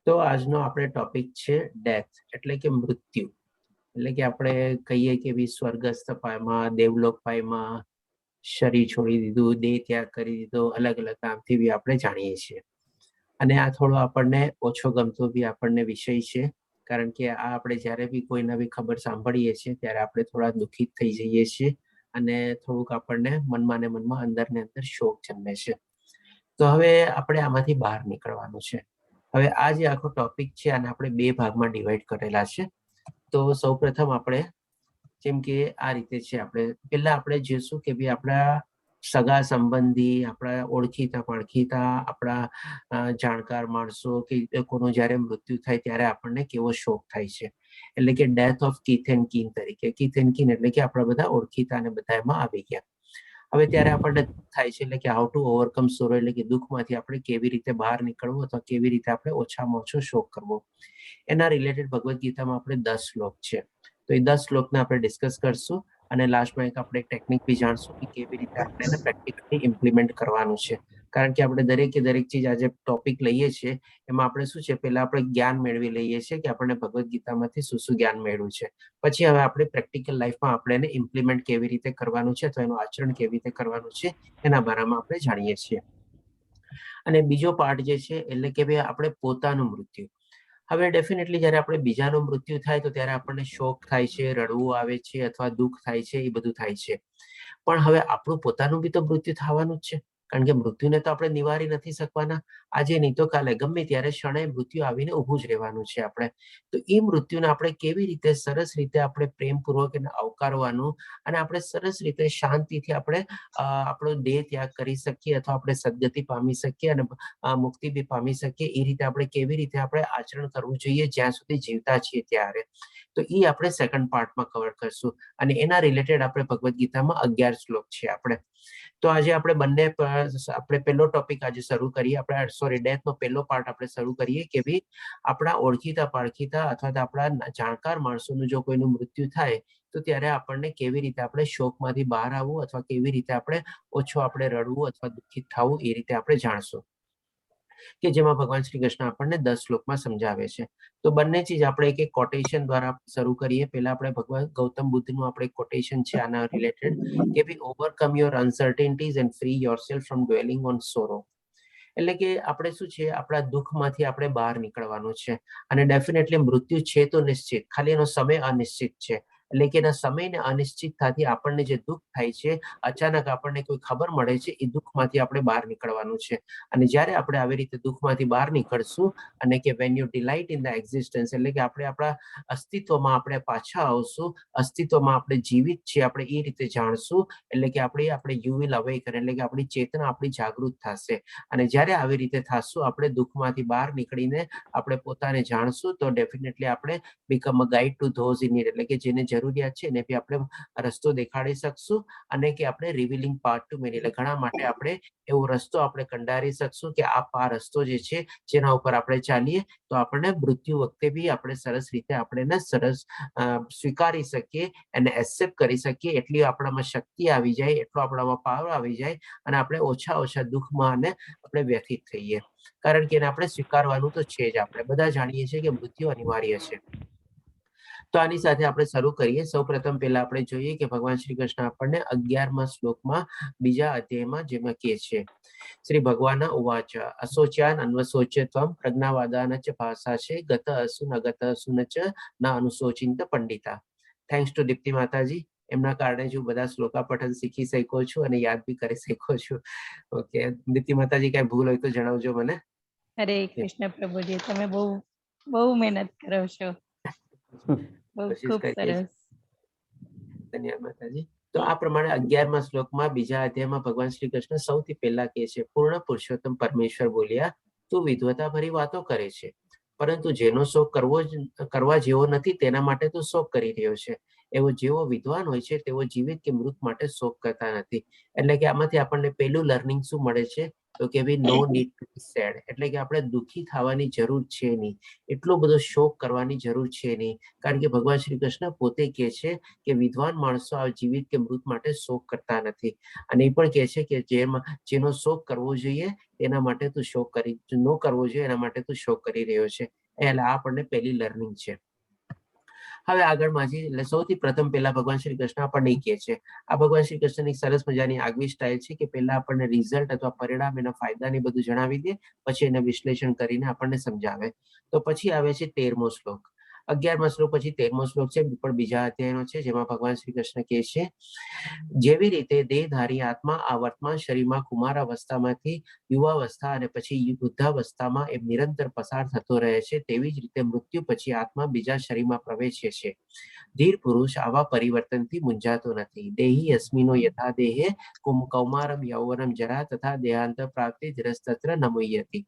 તો આજનો આપણે ટોપિક છે ડેથ, એટલે કે મૃત્યુ. એટલે કે આપણે કહીએ કે સ્વર્ગસ્થ પામ્યા, દેવલોક પામ્યા, શરીર છોડી દીધું, દેહ ત્યાગ કરી દીધો, અલગ અલગ નામથી બી આપણે જાણીએ છીએ. અને આ થોડો આપણને ઓછો ગમતો બી આપણને વિષય છે, કારણ કે આ આપણે જ્યારે બી કોઈ નવી ખબર સાંભળીએ છીએ ત્યારે આપણે થોડા દુઃખિત થઈ જઈએ છીએ અને થોડુંક આપણને મનમાં ને મનમાં અંદર ને અંદર શોક જન્મે છે. તો હવે આપણે આમાંથી બહાર નીકળવાનું છે. હવે આ જે આખો ટોપિક છે આને આપણે બે ભાગમાં ડિવાઈડ કરેલા છે. તો સૌપ્રથમ આપણે જેમ કે આ રીતે છે, આપણે પહેલા આપણે જોઈશું કે ભાઈ આપણા સગા સંબંધી, આપણા ઓળખીતા પાળખીતા, આપણા જાણકાર માણસો કે લોકોનું જ્યારે મૃત્યુ થાય ત્યારે આપણને કેવો શોક થાય છે. એટલે કે death of Keith and keen તરીકે. કીથ એન્ડ કીન એટલે કે આપણા બધા ઓળખીતા અને બધા એમાં આવી ગયા. હવે ત્યારે આપણને થાય છે, એટલે કે હાઉ ટુ ઓવરકમ સોરો, એટલે કે દુઃખમાંથી આપણે કેવી રીતે બહાર નીકળવું અથવા કેવી રીતે આપણે ઓછામાં ઓછો શોક કરવો. એના રિલેટેડ ભગવદ્ ગીતામાં આપણે 10 શ્લોક છે. તો એ 10 શ્લોકને આપણે ડિસ્કસ કરશું અને લાસ્ટમાં એક આપણે ટેકનિક બી જાણશું કે કેવી રીતે આપણે એને પ્રેક્ટિકલી ઇમ્પ્લિમેન્ટ કરવાનું છે. કારણ કે આપણે દરેકે દરેક ચીજ આજે ટોપિક લઈએ છીએ એમાં આપણે શું છે, પહેલા આપણે જ્ઞાન મેળવી લઈએ છીએ કે આપણને ભગવદ્ ગીતામાંથી શું શું જ્ઞાન મેળવ્યું છે. પછી હવે આપણે પ્રેક્ટિકલ લાઈફમાં આપણે એને ઇમ્પ્લિમેન્ટ કેવી રીતે કરવાનું છે અથવા એનું આચરણ કેવી રીતે કરવાનું છે એના બારામાં આપણે જાણીએ છીએ. અને બીજો પાર્ટ જે છે એટલે કે ભાઈ આપણે પોતાનું મૃત્યુ. હવે ડેફિનેટલી જ્યારે આપણે બીજાનું મૃત્યુ થાય તો ત્યારે આપણને શોક થાય છે, રડવું આવે છે અથવા દુઃખ થાય છે, એ બધું થાય છે. પણ હવે આપણું પોતાનું બી તો મૃત્યુ થવાનું જ છે, કારણ કે મૃત્યુને તો આપણે નિવારી નથી શકવાના. આજે નહીં તો કાલે ગમે ત્યારે ક્ષણે મૃત્યુ આવીને ઊભું જ રહેવાનું છે આપણે. તો એ મૃત્યુને આપણે કેવી રીતે સરસ રીતે આપણે પ્રેમપૂર્વક એને આવકારવાનું અને આપણે સરસ રીતે શાંતિથી આપણે આપણો દેહ ત્યાગ કરી શકીએ અથવા આપણે સદગતિ પામી શકીએ અને મુક્તિ બી પામી શકીએ, એ રીતે આપણે કેવી રીતે આપણે આચરણ કરવું જોઈએ જ્યાં સુધી જીવતા છીએ ત્યારે. તો એ આપણે સેકન્ડ પાર્ટમાં કવર કરશું અને એના રિલેટેડ આપણે ભગવદ્ ગીતામાં 11 શ્લોક છે આપણે. તો આજે આપણે બંને આપણે પહેલો ટોપિક આજે શરૂ કરીએ. આપણે સોરી, ડેથનો પહેલો પાર્ટ આપણે શરૂ કરીએ કે ભાઈ આપણા ઓળખીતા પાળખીતા અથવા તો આપણા જાણકાર માણસોનું જો કોઈનું મૃત્યુ થાય તો ત્યારે આપણને કેવી રીતે આપણે શોકમાંથી બહાર આવવું અથવા કેવી રીતે આપણે ઓછો આપણે રડવું અથવા દુઃખિત થવું એ રીતે આપણે જાણશું, કે જેમાં ભગવાન શ્રી કૃષ્ણ આપણને 10 શ્લોકમાં સમજાવે છે. તો બંને ચીજ આપણે એક એક કોટેશન દ્વારા શરૂ કરીએ. પહેલા આપણે ભગવાન ગૌતમ બુદ્ધનું આપણે કોટેશન છે આના રિલેટેડ કે ભાઈ overcome your uncertainties and free yourself from dwelling on sorrow. એટલે કે આપણે શું છે, આપણા દુઃખમાંથી આપણે બહાર નીકળવાનું છે. અને ડેફિનેટલી મૃત્યુ છે તો નિશ્ચિત, ખાલી એનો સમય અનિશ્ચિત છે. એટલે કે એના સમયને અનિશ્ચિતતાથી આપણને જે દુઃખ થાય છે, અચાનક આપણને કોઈ ખબર મળે છે, એ દુઃખમાંથી આપણે બહાર નીકળવાનું છે. અને જ્યારે આપણે આવી રીતે દુઃખમાંથી બહાર નીકળશું અને કે when you delight in the existence, એટલે કે આપણે આપણા અસ્તિત્વમાં આપણે પાછા આવશું, અસ્તિત્વમાં આપણે જીવિત છીએ આપણે એ રીતે જાણશું. એટલે કે આપણે યુ વિલ અવેકન, એટલે કે આપણી ચેતના આપણી જાગૃત થશે. અને જ્યારે આવી રીતે થશું આપણે દુઃખમાંથી બહાર નીકળીને આપણે પોતાને જાણશું તો ડેફિનેટલી આપણે become a guide two those in need, એટલે કે જેને જરૂરિયાત છે એને બી આપણે રસ્તો દેખાડી શકશું. અને કે આપણે રિવીલિંગ પાર્ટ ટુ મેની, એટલે ઘણા માટે આપણે એવો રસ્તો આપણે કંડારી શકશું કે આ રસ્તો જે છે જેના ઉપર આપણે ચાલીએ તો આપણને મૃત્યુ વખતે બી આપણે સરસ રીતે આપણે એને સરસ સ્વીકારી શકીએ, એને એક્સેપ્ટ કરી શકીએ. એટલી આપણામાં શક્તિ આવી જાય, એટલો આપણામાં પાવર આવી જાય અને આપણે ઓછા દુઃખમાં અને આપણે વ્યથિત થઈએ. કારણ કે એને આપણે સ્વીકારવાનું તો છે જ. આપણે બધા જાણીએ છીએ કે મૃત્યુ અનિવાર્ય છે. તો આની સાથે આપણે શરૂ કરીએ. સૌપ્રથમ પહેલા આપણે જોઈએ કે ભગવાન શ્રી કૃષ્ણ આપણને 11મા શ્લોકમાં બીજા અધ્યાયમાં જેમાં કહે છે, શ્રી ભગવાન ઉવાચ અશોચ્યાન અન્વશોચ્યત્વમ પ્રજ્ઞાવાદાન ચ ભાષા છે ગત અસુન અગત અસુન ચ ના અનુશોચિંત પંડિતા. થેન્ક્સ ટુ દીપ્તિ માતાજી, એમના કારણે જ હું બધા શ્લોકા પઠન શીખી શક્યો છું અને યાદ બી કરી શક્યો છું. ઓકે દીપ્તિ માતાજી, કઈ ભૂલ હોય તો જણાવજો મને. હરે કૃષ્ણ પ્રભુજી, તમે બહુ મહેનત કરો છો. ખૂબ સરસ. ધન્યવાદ માતાજી. તો આ પ્રમાણે 11મા શ્લોકમાં બીજા અધ્યાયમાં ભગવાન શ્રી કૃષ્ણ સૌથી પહેલા કહે છે, પૂર્ણ પુરુષોત્તમ પરમેશ્વર બોલ્યા, તું વિદ્વતા ભરી વાતો કરે છે, પરંતુ જેનો શોક કરવા જેવો નથી તેના માટે તું શોક કરી રહ્યો છે. એવો જેવો વિદ્વાન હોય છે તેવો જીવિત કે મૃત માટે શોક કરતા નથી. એટલે કે આમાંથી આપણને પહેલું લર્નિંગ શું મળે છે તો કે ભાઈ no need to be sad, એટલે કે આપણે દુઃખી થવાની જરૂર છે નહીં, એટલો બધો શોક કરવાની જરૂર છે નહીં. કારણ કે ભગવાન શ્રી કૃષ્ણ પોતે કહે છે કે વિદ્વાન માણસો આ જીવિત કે મૃત માટે શોક કરતા નથી. અને એ પણ કહે છે કે જેનો શોક કરવો જોઈએ એના માટે તું શોક કરી ન કરવો જોઈએ એના માટે તું શોક કરી રહ્યો છે. એટલે આ આપણને પહેલી લર્નિંગ છે. હવે આગળ માજી એટલે સૌથી પ્રથમ પહેલા ભગવાન શ્રી કૃષ્ણ આપણને કહે છે, આ ભગવાન શ્રી કૃષ્ણની સરસ મજાની આગવી સ્ટાઇલ છે કે પહેલા આપણને રિઝલ્ટ અથવા પરિણામ એના ફાયદા ને બધું જણાવી દે, પછી એને વિશ્લેષણ કરીને આપણને સમજાવે. તો પછી આવે છે 13મો શ્લોક. 11મા શ્લોક પછી 13મો શ્લોક છે, પણ બીજા અધ્યાયનો છે, જેમાં ભગવાન શ્રી કૃષ્ણ કહે છે જેવી રીતે દેહધારી આત્મા આ વર્તમાન શરીરમાં કુમાર અવસ્થામાંથી યુવાવસ્થા અને પછી વૃદ્ધાવસ્થામાં એ નિરંતર પસાર થતો રહે છે, તેવી જ રીતે મૃત્યુ પછી આત્મા બીજા શરીરમાં પ્રવેશે છે. ધીર પુરુષ આવા પરિવર્તનથી મૂંઝાતો નથી. દેહી અસ્મિનો યથા દેહે કૌમારમ યૌવનમ જરા તથા દેહાંત પ્રાપ્તિ ધીરસ્તત્ર નમુયતિ.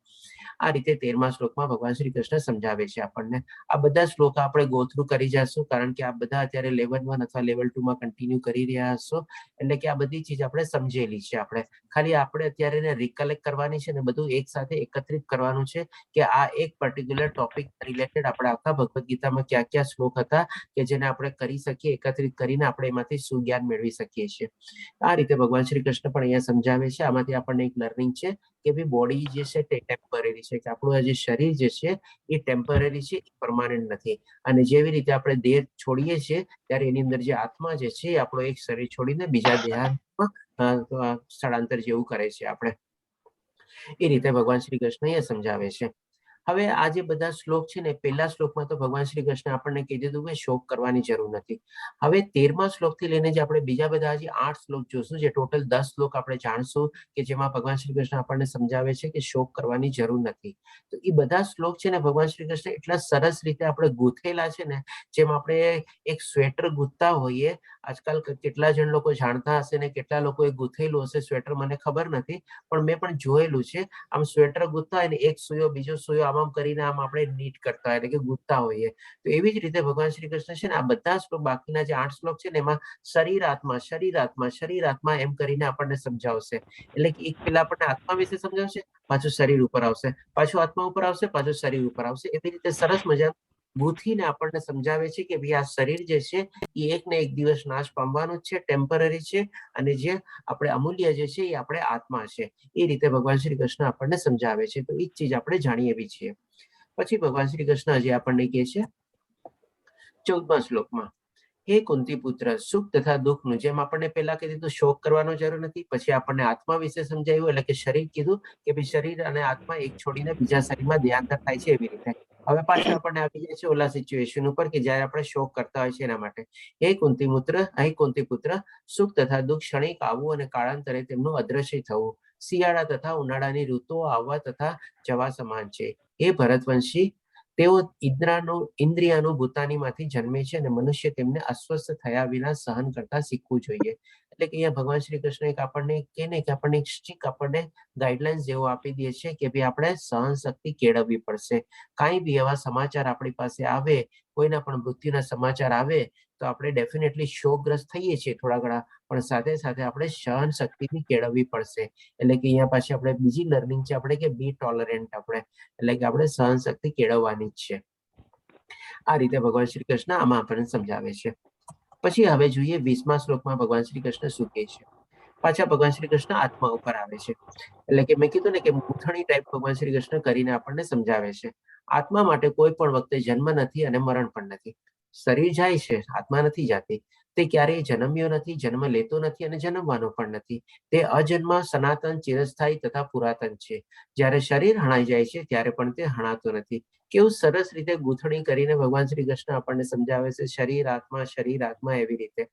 આ રીતે 13મા શ્લોકમાં ભગવાન શ્રી કૃષ્ણ સમજાવે છે આપણને. આ બધા શ્લોક આપણે ગો થ્રુ કરી જશું, કારણ કે આ બધા અત્યારે લેવલ 1 અથવા લેવલ 2 માં કન્ટિન્યુ કરી રહ્યા હશો. એટલે કે આ બધી ચીજ આપણે સમજેલી છે. ખાલી આપણે અત્યારે એને રિકલેક્ટ કરવાની છે ને બધું એક સાથે એકત્રિત કરવાનું છે કે આ એક પર્ટિક્યુલર ટોપિક રિલેટેડ આપણે આખા ભગવદ્ ગીતામાં કયા કયા શ્લોક હતા કે જેને આપણે કરી શકીએ, એકત્રિત કરીને આપણે એમાંથી શું જ્ઞાન મેળવી શકીએ છીએ. આ રીતે ભગવાન શ્રી કૃષ્ણ પણ અહીંયા સમજાવે છે. આમાંથી આપણને એક લર્નિંગ છે કે ભાઈ બોડી જે છે તે ટેમ્પરરી છે, કે આપણું આ જે શરીર જે છે એ ટેમ્પરરી છે, પરમાનન્ટ નથી. અને જેવી રીતે આપણે દેહ છોડીએ છીએ ત્યારે એની અંદર જે આત્મા જે છે આપણો એક શરીર છોડીને બીજા દેહાંતમાં સ્થળાંતર જેવું કરે છે. આપણે એ રીતે ભગવાન શ્રી કૃષ્ણ એ સમજાવે છે. હવે આ જે બધા શ્લોક છે ને, પહેલા શ્લોકમાં તો ભગવાન શ્રી કૃષ્ણ આપણને કહી દીધું કે શોક કરવાની જરૂર નથી. હવે 13મા શ્લોકથી લઈને જે આપણે બીજા બધા હજી 8 શ્લોક જોશું, જે ટોટલ 10 શ્લોક આપણે જાણશું કે જેમાં ભગવાન શ્રી કૃષ્ણ આપણને સમજાવે છે કે શોક કરવાની જરૂર નથી. તો એ બધા શ્લોક છે ને ભગવાન શ્રી કૃષ્ણ એટલા સરસ રીતે આપણે ગૂંથેલા છે ને, જેમ આપણે એક સ્વેટર ગૂંથતા હોઈએ. આજકાલ કેટલા જણ લોકો જાણતા હશે ને કેટલા લોકોએ ગૂંથેલું હશે સ્વેટર, મને ખબર નથી, પણ મેં પણ જોયેલું છે. આમ સ્વેટર ગૂંથતા હોય ને એક સુયો બીજો સુયો આમ કરીને આમ આપણે નીટ કરતા હોય, એટલે કે ગૂંથતા હોઈએ. તો એવી જ રીતે ભગવાન શ્રી કૃષ્ણ છે ને આ બધા શ્લોક, બાકીના જે 8 શ્લોક છે ને એમાં શરીર આત્મા શરીર આત્મા શરીર આત્મા એમ કરીને આપણને સમજાવશે. એટલે કે એક પેલા આપણને આત્મા વિશે સમજાવશે, પાછું શરીર ઉપર આવશે, પાછું આત્મા ઉપર આવશે, પાછું શરીર ઉપર આવશે. એવી રીતે સરસ મજા ગૂંથીને આપણને સમજાવે છે કે ભાઈ આ શરીર જે છે એ એક ને એક દિવસ નાશ પામવાનું જ છે, ટેમ્પરરી છે, અને જે આપણે અમૂલ્ય જે છે એ આપણે આત્મા છે. એ રીતે ભગવાન શ્રી કૃષ્ણ આપણને સમજાવે છે. તો એ જ ચીજ આપણે જાણીએ બી છીએ. પછી ભગવાન શ્રી કૃષ્ણ હજી આપણને કહે છે 14મા શ્લોકમાં, હે કુંતી પુત્ર, સુખ તથા દુઃખનું, જેમ આપણને પહેલા કહી દીધું શોક કરવાનો જરૂર નથી, પછી આપણને આત્મા વિશે સમજાવ્યું, એટલે કે શરીર કીધું કે ભાઈ શરીર અને આત્મા એક છોડીને બીજા શરીરમાં દેહાંતર થાય છે. એવી રીતે હવે પાછા આપણને આવી જાય છે ઓલા સિચ્યુએશન ઉપર કે જયારે આપણે શોક કરતા હોય છે એના માટે. હે કુંતી પુત્ર, સુખ તથા દુઃખ ક્ષણિક આવવું અને કાળાંતરે તેમનું અદ્રશ્ય થવું, શિયાળા તથા ઉનાળાની ઋતુઓ આવવા તથા જવા સમાન છે. હે ભરતવંશી, તેઓ ઇન્દ્રિયાનુભૂતાનીમાંથી જન્મે છે અને મનુષ્ય તેમને અસ્વસ્થ થયા વિના સહન કરતા શીખવું જોઈએ. એટલે કે અહીંયા ભગવાન શ્રી કૃષ્ણ એક આપણને કે ને કે આપણને એક સ્ટ્રિક્ટ આપણને ગાઈડલાઇન્સ જેવો આપી દે છે કે ભાઈ આપણે સહન શક્તિ કેળવવી પડશે. કાંઈ બી એવા સમાચાર આપણી પાસે આવે, કોઈના પણ મૃત્યુના સમાચાર આવે તો આપણે ડેફિનેટલી શોકગ્રસ્ત થઈએ છીએ થોડા ઘણા, પણ સાથે સાથે આપણે સહન શક્તિની કેળવવી પડશે. એટલે કે અહીંયા પાછી આપણે બીજી લર્નિંગ છે આપણે કે બી ટોલરન્ટ, આપણે એટલે કે આપણે સહન શક્તિ કેળવવાની જ છે. આ રીતે ભગવાન શ્રી કૃષ્ણ આમાં આપણને સમજાવે છે. પછી હવે જોઈએ 20મા શ્લોકમાં ભગવાન શ્રી કૃષ્ણ શું કહે છે. પાછા ભગવાન શ્રી કૃષ્ણ આત્મા ઉપર આવે છે. એટલે કે મેં કીધું ને કે ગૂંથણી ટાઈપ ભગવાન શ્રી કૃષ્ણ કરીને આપણને સમજાવે છે. આત્મા માટે કોઈ પણ વખતે જન્મ નથી અને મરણ પણ નથી. શરીર જાય છે, આત્મા નથી જાતી. તે ક્યારેય જન્મ્યો નથી, જન્મ લેતો નથી અને જન્મવાનો પણ નથી. તે અજન્મ, સનાતન, ચિરસ્થાયી તથા પુરાતન છે. જ્યારે શરીર હણાઈ જાય છે ત્યારે પણ તે હણાતો નથી. કેવું સરસ રીતે ગૂંથણી કરીને ભગવાન શ્રી કૃષ્ણ આપણને સમજાવે છે શરીર આત્મા એવી રીતે.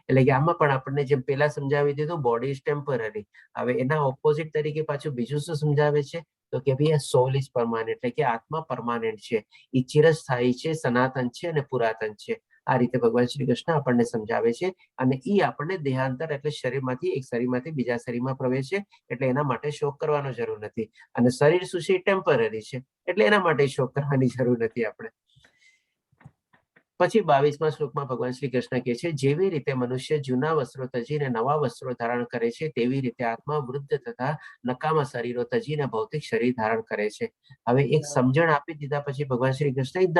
એટલે કે આમાં પણ આપણને જેમ પેલા સમજાવી દીધું બોડી ઇઝ ટેમ્પરરી, હવે એના ઓપોઝિટ તરીકે પાછું બીજું શું સમજાવે છે તો કે ભાઈ સોલ ઇઝ પરમાનન્ટ, એટલે કે આત્મા પરમાનન્ટ છે, એ ચિરસ્થાયી છે, સનાતન છે અને પુરાતન છે. આ રીતે ભગવાન શ્રી કૃષ્ણ આપણને સમજાવે છે. અને એ આપણને દેહાંતર એટલે શરીરમાંથી એક શરીરમાંથી બીજા શરીરમાં પ્રવેશે, એટલે એના માટે શોક કરવાનો જરૂર નથી. અને શરીર શું છે ટેમ્પરરી છે, એટલે એના માટે શોક કરવાની જરૂર નથી આપણે. પછી 22મા શ્લોકમાં ભગવાન શ્રી કૃષ્ણ કહે છે, જેવી રીતે મનુષ્ય જૂના વસ્ત્રો તજીને નવા વસ્ત્રો ધારણ કરે છે, તેવી રીતે આત્મા વૃદ્ધ તથા નકામા શરીરો તજીને ભૌતિક શરીર ધારણ કરે છે. હવે એક સમજણ આપી દીધા પછી ભગવાન શ્રી કૃષ્ણ એક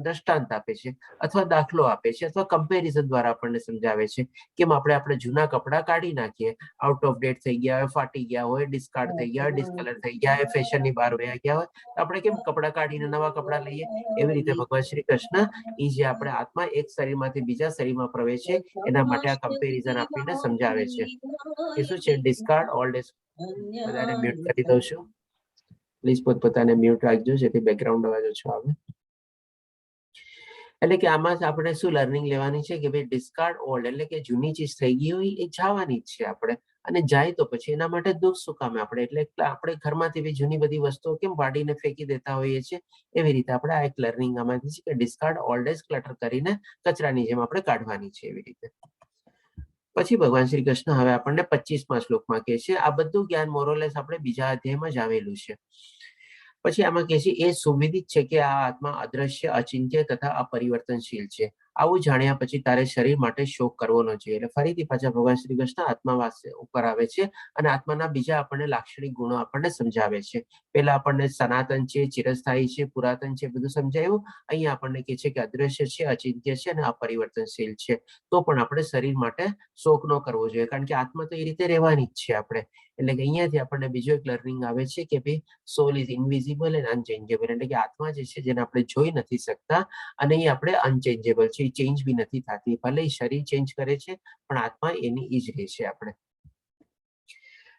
દ્રષ્ટાંત આપે છે, અથવા દાખલો આપે છે, અથવા કમ્પેરિઝન દ્વારા આપણને સમજાવે છે કેમ આપણે જૂના કપડા કાઢી નાખીએ, આઉટ ઓફ ડેટ થઈ ગયા હોય, ફાટી ગયા હોય, ડિસ્કાર્ડ થઈ ગયા હોય, ડિસ્કલર થઈ ગયા હોય, ફેશનની બહાર વયા ગયા હોય, તો આપણે કેમ કપડા કાઢીને નવા કપડા લઈએ. એવી રીતે ભગવાન શ્રી કૃષ્ણ એ જે આપણે આત્મા એક શરીરમાંથી બીજા શરીરમાં પ્રવેશે એના માટે આ કમ્પેરિઝન આપીને સમજાવે છે કે શું છે, ડિસ્કાર્ડ ઓલ્ડ એજ. બધાને મ્યુટ કરી દઉં છું, પ્લીઝ પોતપોતાને મ્યુટ રાખજો જેથી બેકગ્રાઉન્ડ અવાજ ઓછો આવે. એટલે કે આમાં આપણે શું લર્નિંગ લેવાની છે કે ભાઈ ડિસ્કાર્ડ ઓલ્ડ એટલે કે જૂની ચીજ થઈ ગઈ હોય એ જવાની જ છે આપણે, અને જાય તો પછી એના માટે દુઃખ શું કામે આપણે, એટલે આપણે ઘરમાંથી બી જૂની બધી વસ્તુઓ કેમ વાડીને ફેંકી દેતા હોઈએ છીએ, એવી રીતે આપણે આ એક લર્નિંગ આમાંથી છે કે ડિસ્કાર્ડ ઓલ્ડ એજ ક્લટર કરીને કચરાની જેમ આપણે કાઢવાની છે એવી રીતે. પછી ભગવાન શ્રી કૃષ્ણ હવે આપણને 25મા શ્લોકમાં કહે છે, આ બધું જ્ઞાન મોરોલેસ આપણે બીજા અધ્યાયમાં જ આવેલું છે. પછી આમાં કહે છે, એ સુવિદિત છે કે આ આત્મા અદ્રશ્ય, અચિંત્ય તથા અપરિવર્તનશીલ છે. આવું જાણ્યા પછી તારે શરીર માટે શોક કરવો ન જોઈએ. એટલે ફરીથી પાછા ભગવાન શ્રી કૃષ્ણ આત્મા વાસ્તે ઉપર આવે છે અને આત્માના બીજા આપણને લાક્ષણિક ગુણો આપણને સમજાવે છે. પેલા આપણને સનાતન છે, ચિરસ્થાયી છે, પુરાતન છે બધું સમજાયું. અહીંયા આપણને કહે છે કે અદ્રશ્ય છે, અચિંત્ય છે અને અપરિવર્તનશીલ છે. તો પણ આપણે શરીર માટે શોક ન કરવો જોઈએ, કારણ કે આત્મા તો એ રીતે રહેવાની જ છે આપણે. એટલે કે અહીંયાથી આપણને બીજો એક લર્નિંગ આવે છે કે ભાઈ સોલ ઇઝ ઇનવિઝિબલ એન્ડ અનચેન્જેબલ, એટલે કે આત્મા જે છે જેને આપણે જોઈ નથી શકતા અને એ આપણે અનચેન્જેબલ છે, એ ચેન્જ બી નથી થતી. ભલે શરીર ચેન્જ કરે છે પણ આત્મા એની ઈ જ રહે છે આપણે.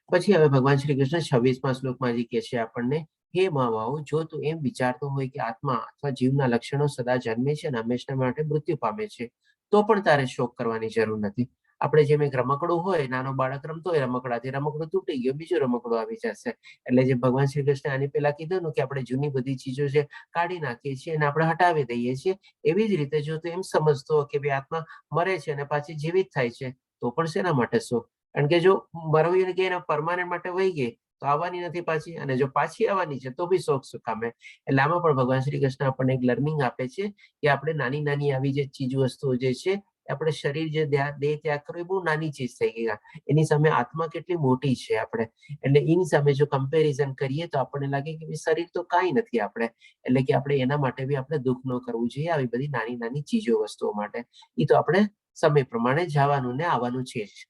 પછી હવે ભગવાન શ્રી કૃષ્ણ 26મા શ્લોકમાં જે કહે છે આપણને, હે મહાબાહુ, જો તું એમ વિચારતો હોય કે આત્મા અથવા જીવના લક્ષણો સદા જન્મે છે અને હંમેશા માટે મૃત્યુ પામે છે, તો પણ તારે શોક કરવાની જરૂર નથી. આપણે જેમ એક રમકડું હોય, નાનો બાળક રમતો હોય રમકડાથી, રમકડું તૂટી ગયું, બીજું રમકડું આવી જશે. એટલે જે ભગવાન શ્રી કૃષ્ણ આની પહેલા કીધું ને કે આપણે જૂની બધી ચીજો છે કાઢી નાખીએ છીએ અને આપણે હટાવી દઈએ છીએ, એવી જ રીતે જો તું એમ સમજતો કે ભાઈ આત્મા મરે છે અને પાછી જીવિત થાય છે, તો પણ શેના માટે શોક? કારણ કે જો મરવી ગઈ ને પરમાનન્ટ માટે વહી ગઈ તો આવવાની નથી પાછી, અને જો પાછી આવવાની છે તો બી શોક શું કામે? એટલે આમાં પણ ભગવાન શ્રી કૃષ્ણ આપણને એક લર્નિંગ આપે છે કે આપણે નાની નાની આવી જે ચીજ વસ્તુઓ જે છે, આપણે શરીર જે દેહ ત્યાગ કરવો એ બહુ નાની ચીજ થઈ ગઈ, એની સામે આત્મા કેટલી મોટી છે આપણે. એટલે એની સામે જો કમ્પેરિઝન કરીએ તો આપણને લાગે કે શરીર તો કાંઈ નથી આપણે. એટલે કે આપણે એના માટે બી આપણે દુઃખ ન કરવું જોઈએ આવી બધી નાની નાની ચીજો વસ્તુઓ માટે. એ તો આપણે સમય પ્રમાણે જવાનું ને આવવાનું છે જ.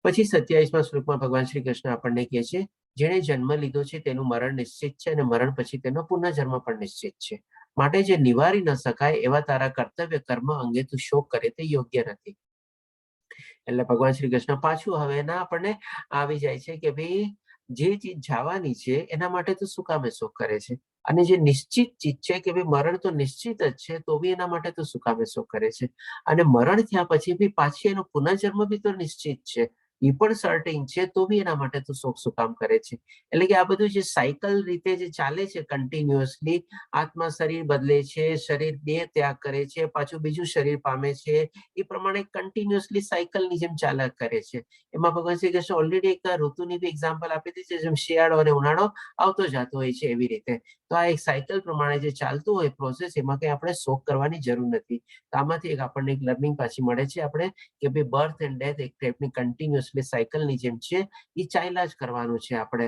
પછી 27મા શ્લોકમાં ભગવાન શ્રી કૃષ્ણ આપણને કહે છે, જેણે જન્મ લીધો છે તેનું મરણ નિશ્ચિત છે અને મરણ પછી તેનો પુનઃજન્મ પણ નિશ્ચિત છે. માટે જે નિવારી ન શકાય એવા તારા કર્તવ્ય કર્મ અંગે તું શોક કરે તે યોગ્ય નથી. એટલે ભગવાન શ્રી કૃષ્ણ પાછું હવે એના આપણને આવી જાય છે કે ભાઈ જે ચીજ જવાની છે એના માટે તું શું કામે શોક કરે છે, અને જે નિશ્ચિત ચીજ છે કે ભાઈ મરણ તો નિશ્ચિત જ છે તો બી એના માટે તું શું કામે શોક કરે છે, અને મરણ થયા પછી બી પાછી એનો પુનર્જન્મ બી તો નિશ્ચિત છે, એ પણ સર્ટેન છે, તો બી એના માટે તું શોક શું કામ કરે છે? એટલે કે આ બધું જે સાયકલ રીતે જે ચાલે છે કન્ટિન્યુઅસલી, આત્મા શરીર બદલે છે, શરીર દેહ ત્યાગ કરે છે, પાછું બીજું શરીર પામે છે, એ પ્રમાણે કન્ટિન્યુઅસલી સાયકલની જેમ ચાલ્યા કરે છે. એમાં ભગવાન શ્રી કૃષ્ણ ઓલરેડી એક ઋતુની બી એક્ઝામ્પલ આપી દીધી છે, જેમ શિયાળો અને ઉનાળો આવતો જતો હોય છે એવી રીતે. તો આ એક સાયકલ પ્રમાણે જે ચાલતું હોય પ્રોસેસ, એમાં કઈ આપણે શોક કરવાની જરૂર નથી. તો આમાંથી એક આપણને એક લર્નિંગ પાછી મળે છે આપણે કે ભાઈ બર્થ એન્ડ ડેથ એક ટાઈપની કન્ટિન્યુઅસલી સાયકલની જેમ છે, એ ચાલ્યા જ કરવાનું છે આપણે.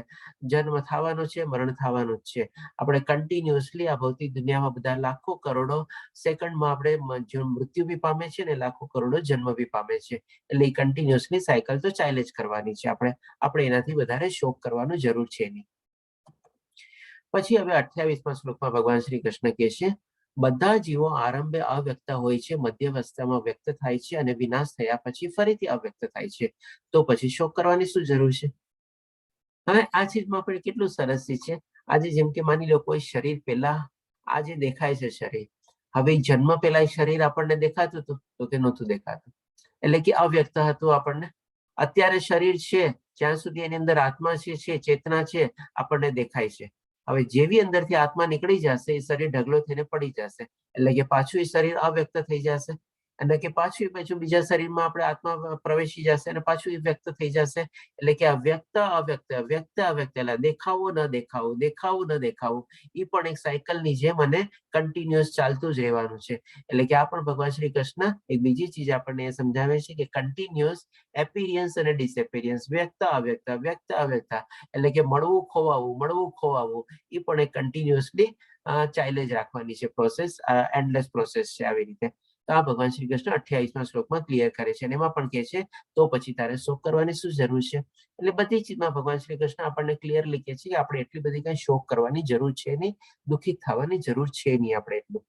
જન્મ થવાનો છે, મરણ થવાનું જ છે. આપણે કન્ટિન્યુઅસલી આ ભૌતિક દુનિયામાં બધા લાખો કરોડો સેકન્ડમાં આપણે મૃત્યુ બી પામે છે ને લાખો કરોડો જન્મ બી પામે છે. એટલે એ કન્ટિન્યુઅસલી સાયકલ તો ચાલે જ કરવાની છે આપણે એનાથી વધારે શોક કરવાનું જરૂર છે નહીં. પછી હવે 28મા શ્લોકમાં ભગવાન શ્રી કૃષ્ણ કહે છે, બધા જીવો આરંભે અવ્યક્ત હોય છે, મધ્યાવસ્થામાં વ્યક્ત થાય છે અને વિનાશ થયા પછી ફરીથી અવ્યક્ત થાય છે, તો પછી શોક કરવાની શું જરૂર છે? હવે આ ચીજમાં પણ કેટલું સરસ છે. આજે જેમ કે માની લો કોઈ શરીર પહેલા આ જે દેખાય છે શરીર, હવે જન્મ પહેલા શરીર આપણને દેખાતું હતું તો કે નહોતું દેખાતું, એટલે કે અવ્યક્ત હતું આપણને. અત્યારે શરીર છે જ્યાં સુધી એની અંદર આત્મા છે, ચેતના છે, આપણને દેખાય છે. હવે જેવી અંદરથી આત્મા નીકળી જશે એ શરીર ઢગલો થઈને પડી જશે, એટલે કે પાછું એ શરીર અવ્યક્ત થઈ જશે. અને કે પાછું બીજા શરીરમાં આપણે આત્મા પ્રવેશી જશે અને પાછું એ વ્યક્ત થઈ જશે. એટલે કે અવ્યક્ત અવ્યક્ત અવ્યક્ત અવ્યક્ત, એટલે દેખાવું ન દેખાવું, દેખાવું ન દેખાવું, એ પણ એક સાયકલની જેમ અને કન્ટિન્યુઅસ ચાલતું જ રહેવાનું છે. એટલે કે આ પણ ભગવાન શ્રી કૃષ્ણ એક બીજી ચીજ આપણને સમજાવે છે કે કન્ટિન્યુઅસ એપિરિયન્સ અને ડિસએપિરિયન્સ, વ્યક્ત અવ્યક્ત વ્યક્ત અવ્યક્ત, એટલે કે મળવું ખોવાવું, એ પણ એક કન્ટિન્યુઅસલી ચાલે જ રાખવાની છે પ્રોસેસ, એન્ડલેસ પ્રોસેસ છે આવી રીતે. તો આ ભગવાન શ્રી કૃષ્ણ 28મા શ્લોકમાં ક્લિયર કરે છે અને એમાં પણ કહે છે તો પછી તારે શોક કરવાની શું જરૂર છે. એટલે બધી ચીજમાં ભગવાન શ્રી કૃષ્ણ આપણને ક્લિયરલી કહે છે કે આપણે એટલી બધી કઈ શોક કરવાની જરૂર છે નહીં, દુઃખિત થવાની જરૂર છે નહીં આપણે એટલું.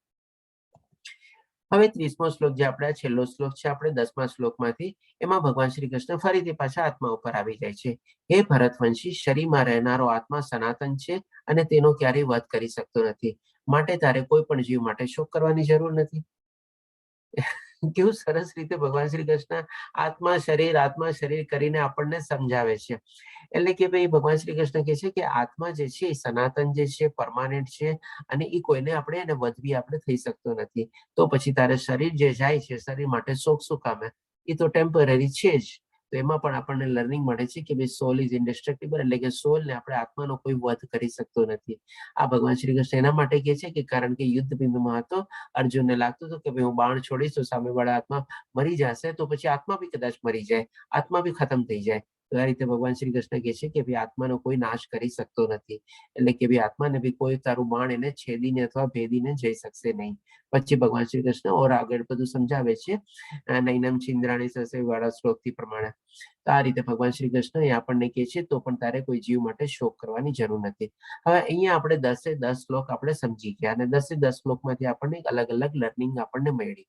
હવે 30મો શ્લોક જે આપણે છેલ્લો શ્લોક છે આપણે 10મા શ્લોકમાંથી, એમાં ભગવાન શ્રી કૃષ્ણ ફરીથી પાછા આત્મા ઉપર આવી જાય છે. હે ભરતવંશી, શરીરમાં રહેનારો આત્મા સનાતન છે અને તેનો ક્યારેય વધ કરી શકતો નથી, માટે તારે કોઈ પણ જીવ માટે શોક કરવાની જરૂર નથી. કેવું સરસ રીતે ભગવાન શ્રી કૃષ્ણ આત્મા શરીર કરીને આપણને સમજાવે છે. એટલે કે ભાઈ ભગવાન શ્રી કૃષ્ણ કહે છે કે આત્મા જે છે એ સનાતન જે છે, પરમાનન્ટ છે અને એ કોઈને આપણે એને વધવી આપણે થઈ શકતો નથી. તો પછી તારે શરીર જે જાય છે, શરીર માટે શોક શું કામે, એ તો ટેમ્પરરી છે જ. તો એમાં પણ આપણને લર્નિંગ મળે છે કે ભાઈ સોલ ઇઝ ઇન્ડિસ્ટ્રક્ટિબલ, એટલે કે સોલને આપણે આત્માનો કોઈ વધ કરી શકતો નથી. આ ભગવાન શ્રી કૃષ્ણ એના માટે કહે છે કે કારણ કે યુદ્ધ બિંદુમાં હતો, અર્જુનને લાગતું હતું કે ભાઈ હું બાણ છોડીશ તો સામેવાળા આત્મા મરી જશે, તો પછી આત્મા બી કદાચ મરી જાય, આત્મા બી ખતમ થઈ જાય. તો આ રીતે ભગવાન શ્રી કૃષ્ણ કહે છે કે ભાઈ આત્માનો કોઈ નાશ કરી શકતો નથી, એટલે કે ભાઈ આત્માને બી કોઈ તારું બાણ એને છેદીને અથવા ભેદીને જઈ શકશે નહીં. પછી ભગવાન શ્રી કૃષ્ણ ઓર આગળ બધું સમજાવે છે નૈનમ છિન્દ્રાણી સસે વાળા શ્લોકથી પ્રમાણે. તો આ રીતે ભગવાન શ્રી કૃષ્ણ એ આપણને કહે છે તો પણ તારે કોઈ જીવ માટે શોક કરવાની જરૂર નથી. હવે અહીંયા આપણે 10 શ્લોક આપણે સમજી ગયા અને 10 શ્લોકમાંથી આપણને અલગ અલગ લર્નિંગ આપણને મળી.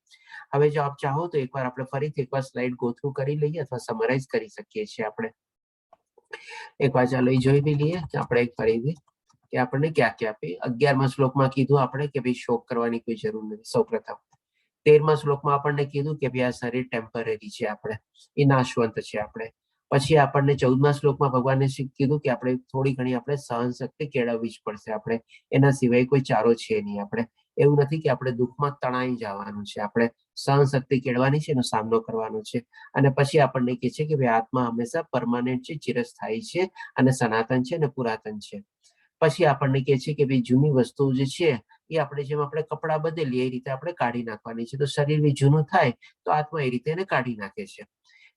હવે જો આપ ચાહો તો એકવાર આપણે ફરીથી એકવાર સ્લાઇડ ગો થ્રુ કરી લઈએ અથવા સમરાઇઝ કરી શકીએ છીએ આપણે. એકવાર ચાલો એ જોઈ બી લઈએ કે આપણે એક ફરીથી કે આપણને ક્યાં ક્યાં 11મા શ્લોકમાં કીધું આપણે કે ભાઈ શોક કરવાની કોઈ જરૂર નથી. સૌપ્રથમ 13મા શ્લોકમાં આપણને કીધું કે ભાઈ આ શરીર ટેમ્પરરી છે, આપણે એ નાશવંત છે આપણે. પછી આપણને 14મા શ્લોકમાં ભગવાને કીધું કે આપણે થોડી ઘણી આપણે સહન શક્તિ કેળવવી જ પડશે આપણે, એના સિવાય કોઈ ચારો છે નહીં. આપણે એવું નથી કે આપણે દુઃખમાં તણાઈ જવાનું છે, આપણે સહન શક્તિ કેળવાની છે, એનો સામનો કરવાનો છે. અને પછી આપણને કહે છે કે ભાઈ આત્મા હંમેશા પરમાનન્ટ છે, ચિરસ્થાયી છે અને સનાતન છે અને પુરાતન છે. પછી આપણને કહે છે કે ભાઈ જૂની વસ્તુઓ જે છે એ આપણે જેમ આપણે કપડાં બદલીએ એ રીતે આપણે કાઢી નાખવાની છે. તો શરીર બી જૂનું થાય તો આત્મા એ રીતે એને કાઢી નાખે છે.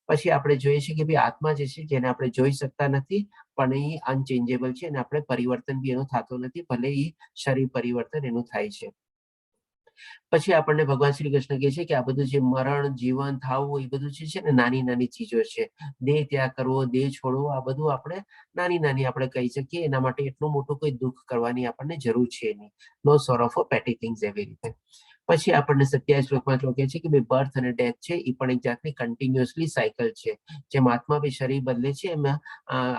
પછી આપણે જોઈએ છીએ કે ભાઈ આત્મા જે છે જેને આપણે જોઈ શકતા નથી પણ એ અનચેન્જેબલ છે અને આપણે પરિવર્તન બી એનો થતો નથી, ભલે એ શરીર પરિવર્તન એનું થાય છે. પછી આપણને ભગવાન શ્રી કૃષ્ણ કહે છે કે આ બધું જે મરણ જીવન થવું એ બધું જે છે ને નાની નાની ચીજો છે. દેહ ત્યાગ કરવો, દેહ છોડવો, આ બધું આપણે નાની નાની આપણે કહી શકીએ. એના માટે એટલું મોટું કોઈ દુઃખ કરવાની આપણને જરૂર છે નહીં. નો સોરો ફોર પેટી થિંગ્સ એવી રીતે. પછી આપણને 27 શ્લોકમાં કહે છે કે ભાઈ બર્થ અને ડેથ છે એ પણ એક જાતની કન્ટિન્યુઅસલી સાયકલ છે. જેમ આત્મા બી શરીર બદલે છે એમાં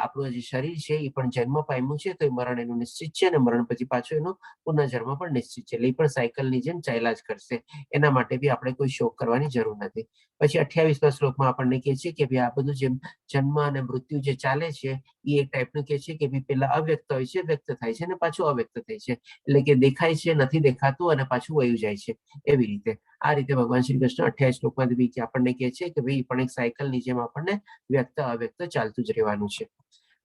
આપણું જે શરીર છે એ પણ જન્મ પામ્યું છે તો એ મરણ એનું નિશ્ચિત છે અને મરણ પછી પાછું એનું પુનઃજન્મ પણ નિશ્ચિત છે. એટલે એ પણ સાયકલની જેમ ચાલ્યા જ કરશે. એના માટે બી આપણે કોઈ શોક કરવાની જરૂર નથી. પછી 28મા શ્લોકમાં આપણને કહે છે કે ભાઈ આ બધું જેમ જન્મ અને મૃત્યુ જે ચાલે છે એ એક ટાઈપનું કહે છે કે ભાઈ પેલા અવ્યક્ત હોય છે, વ્યક્ત થાય છે અને પાછું અવ્યક્ત થાય છે. એટલે કે દેખાય છે, નથી દેખાતું અને પાછું વયું જાય છે. એવી રીતે આ રીતે ભગવાન શ્રી કૃષ્ણ 28 શ્લોકમાં બી આપણને કહે છે કે ભાઈ પણ એક સાયકલની જેમ આપણને વ્યક્ત અવ્યક્ત ચાલતું જ રહેવાનું છે.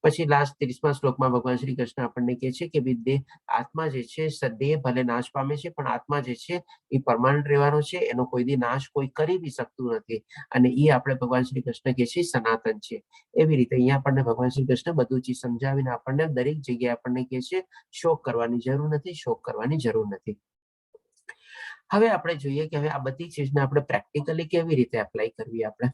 પછી લાસ્ટ 30મા શ્લોકમાં ભગવાન શ્રી કૃષ્ણ આપણને કહે છે કે ભાઈ આત્મા જે છે દેહ ભલે નાશ પામે છે પણ આત્મા જે છે એ પરમાનન્ટ રહેવાનો છે, એનો કોઈ દી નાશ કોઈ કરી બી શકતું નથી અને એ આપણે ભગવાન શ્રી કૃષ્ણ કહે છે સનાતન છે. એવી રીતે અહીંયા આપણને ભગવાન શ્રી કૃષ્ણ બધું ચીજ સમજાવીને આપણને દરેક જગ્યાએ આપણને કહે છે શોક કરવાની જરૂર નથી, શોક કરવાની જરૂર નથી. હવે આપણે જોઈએ કે હવે આ બધી ચીજને આપણે પ્રેક્ટિકલી કેવી રીતે એપ્લાય કરવી આપણે,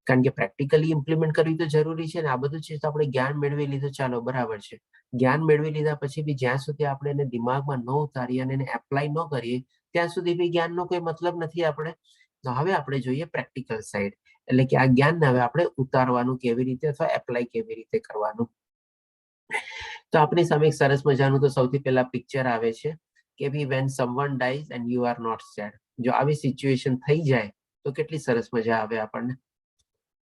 કારણ કે પ્રેક્ટિકલી ઇમ્પ્લિમેન્ટ કરવી તો જરૂરી છે ને. આ બધું ચીજ આપણે જ્ઞાન મેળવી લીધું, ચાલો બરાબર છે. જ્ઞાન મેળવી લીધા પછી બી જ્યાં સુધી આપણે એને દિમાગમાં ન ઉતારીએ અને એને એપ્લાય ન કરીએ ત્યાં સુધી બી જ્ઞાનનો કોઈ મતલબ નથી આપણે. તો હવે આપણે જોઈએ પ્રેક્ટિકલ સાઈડ, એટલે કે આ જ્ઞાનને હવે આપણે ઉતારવાનું કેવી રીતે અથવા એપ્લાય કેવી રીતે કરવાનું. તો આપણી સામે એક સરસ મજાનું તો સૌથી પહેલા પિક્ચર આવે છે કે ભાઈ when someone dies and you are not sad. જો આવી સિચ્યુએશન થઈ જાય તો કેટલી સરસ મજા આવે આપણને.